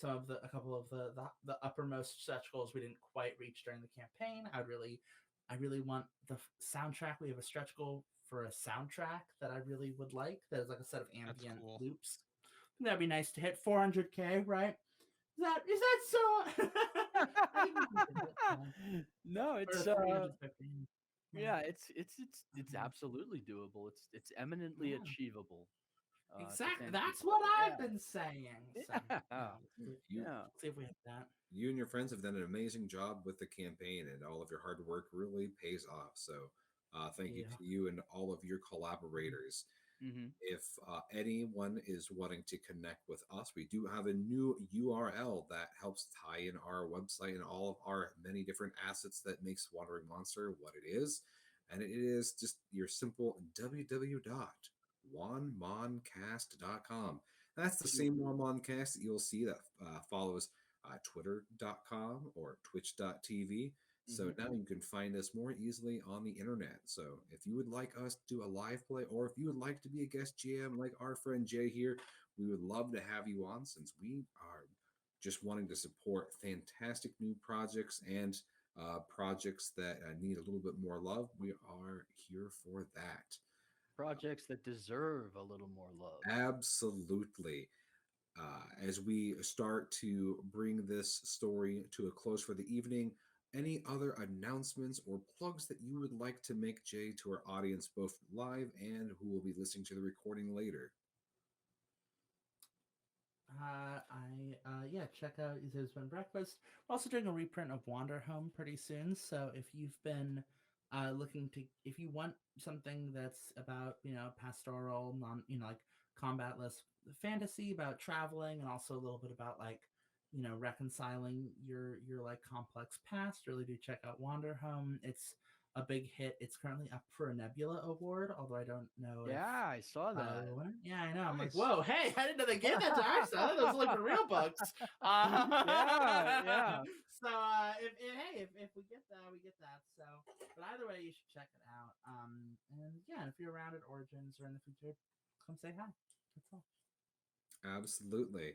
a couple of the uppermost stretch goals we didn't quite reach during the campaign. I really want the soundtrack. We have a stretch goal for a soundtrack that I really would like. That is like a set of ambient cool. loops. That'd be nice to hit 400K, right? Is that so? I think we can hit that. No, Or it's 350. yeah, it's absolutely doable. It's eminently Yeah. achievable. to Exactly. thank That's people. what I've Yeah. been saying. So, Yeah. Yeah. see if we hit that. You and your friends have done an amazing job with the campaign, and all of your hard work really pays off. So, thank you Yeah. to you and all of your collaborators. Mm-hmm. If anyone is wanting to connect with us, we do have a new URL that helps tie in our website and all of our many different assets that makes Wandering Monster what it is. And it is just your simple www.wanmoncast.com. That's the same Wanmoncast that you'll see that follows twitter.com or twitch.tv. So now you can find us more easily on the internet. So if you would like us to do a live play, or if you would like to be a guest GM like our friend Jay here, we would love to have you on, since we are just wanting to support fantastic new projects and projects that need a little bit more love, we are here for that. Projects that deserve a little more love. Absolutely. As we start to bring this story to a close for the evening, any other announcements or plugs that you would like to make, Jay, to our audience, both live and who will be listening to the recording later? Yeah, check out Yazeb's Been Breakfast. We're also doing a reprint of Wander Home pretty soon. So if you've been if you want something that's about, pastoral, non, like combatless fantasy about traveling, and also a little bit about like, reconciling your like complex past, really do check out Wander Home. It's a big hit. It's currently up for a Nebula Award, although I don't know if Yeah, I saw that. yeah, I know. I'm like, Nice. whoa, hey, I didn't know they gave that to us. I thought those were like for real books. Yeah. So, if we get that, we get that. So, but either way, you should check it out. And yeah, if you're around at Origins or in the future, come say hi. That's all. Absolutely.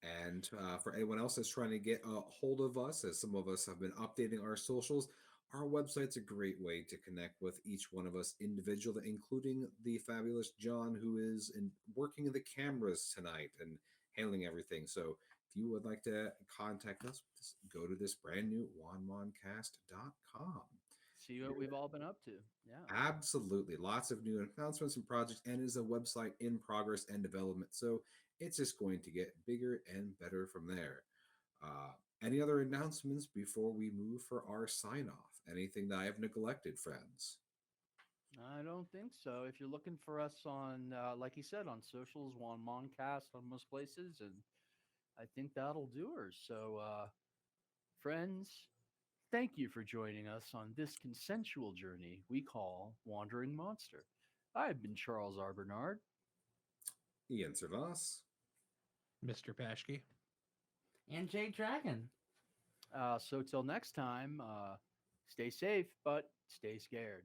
And for anyone else that's trying to get a hold of us, as some of us have been updating our socials, our website's a great way to connect with each one of us individually, including the fabulous John, who is working the cameras tonight and handling everything. So if you would like to contact us, just go to this brand new wanmoncast.com. See what we've all been up to. Yeah. Absolutely. Lots of new announcements and projects, and it is a website in progress and development. So it's just going to get bigger and better from there. Uh, any other announcements before we move for our sign off? Anything that I have neglected, friends? I don't think so. If you're looking for us on, like you said, on socials, Juan Moncast on most places, and I think that'll do her. So, friends, thank you for joining us on this consensual journey we call Wandering Monster. I've been Charles R. Bernard. Ian Servas. Mr. Pashke. And Jade Dragon. So till next time, stay safe, but stay scared.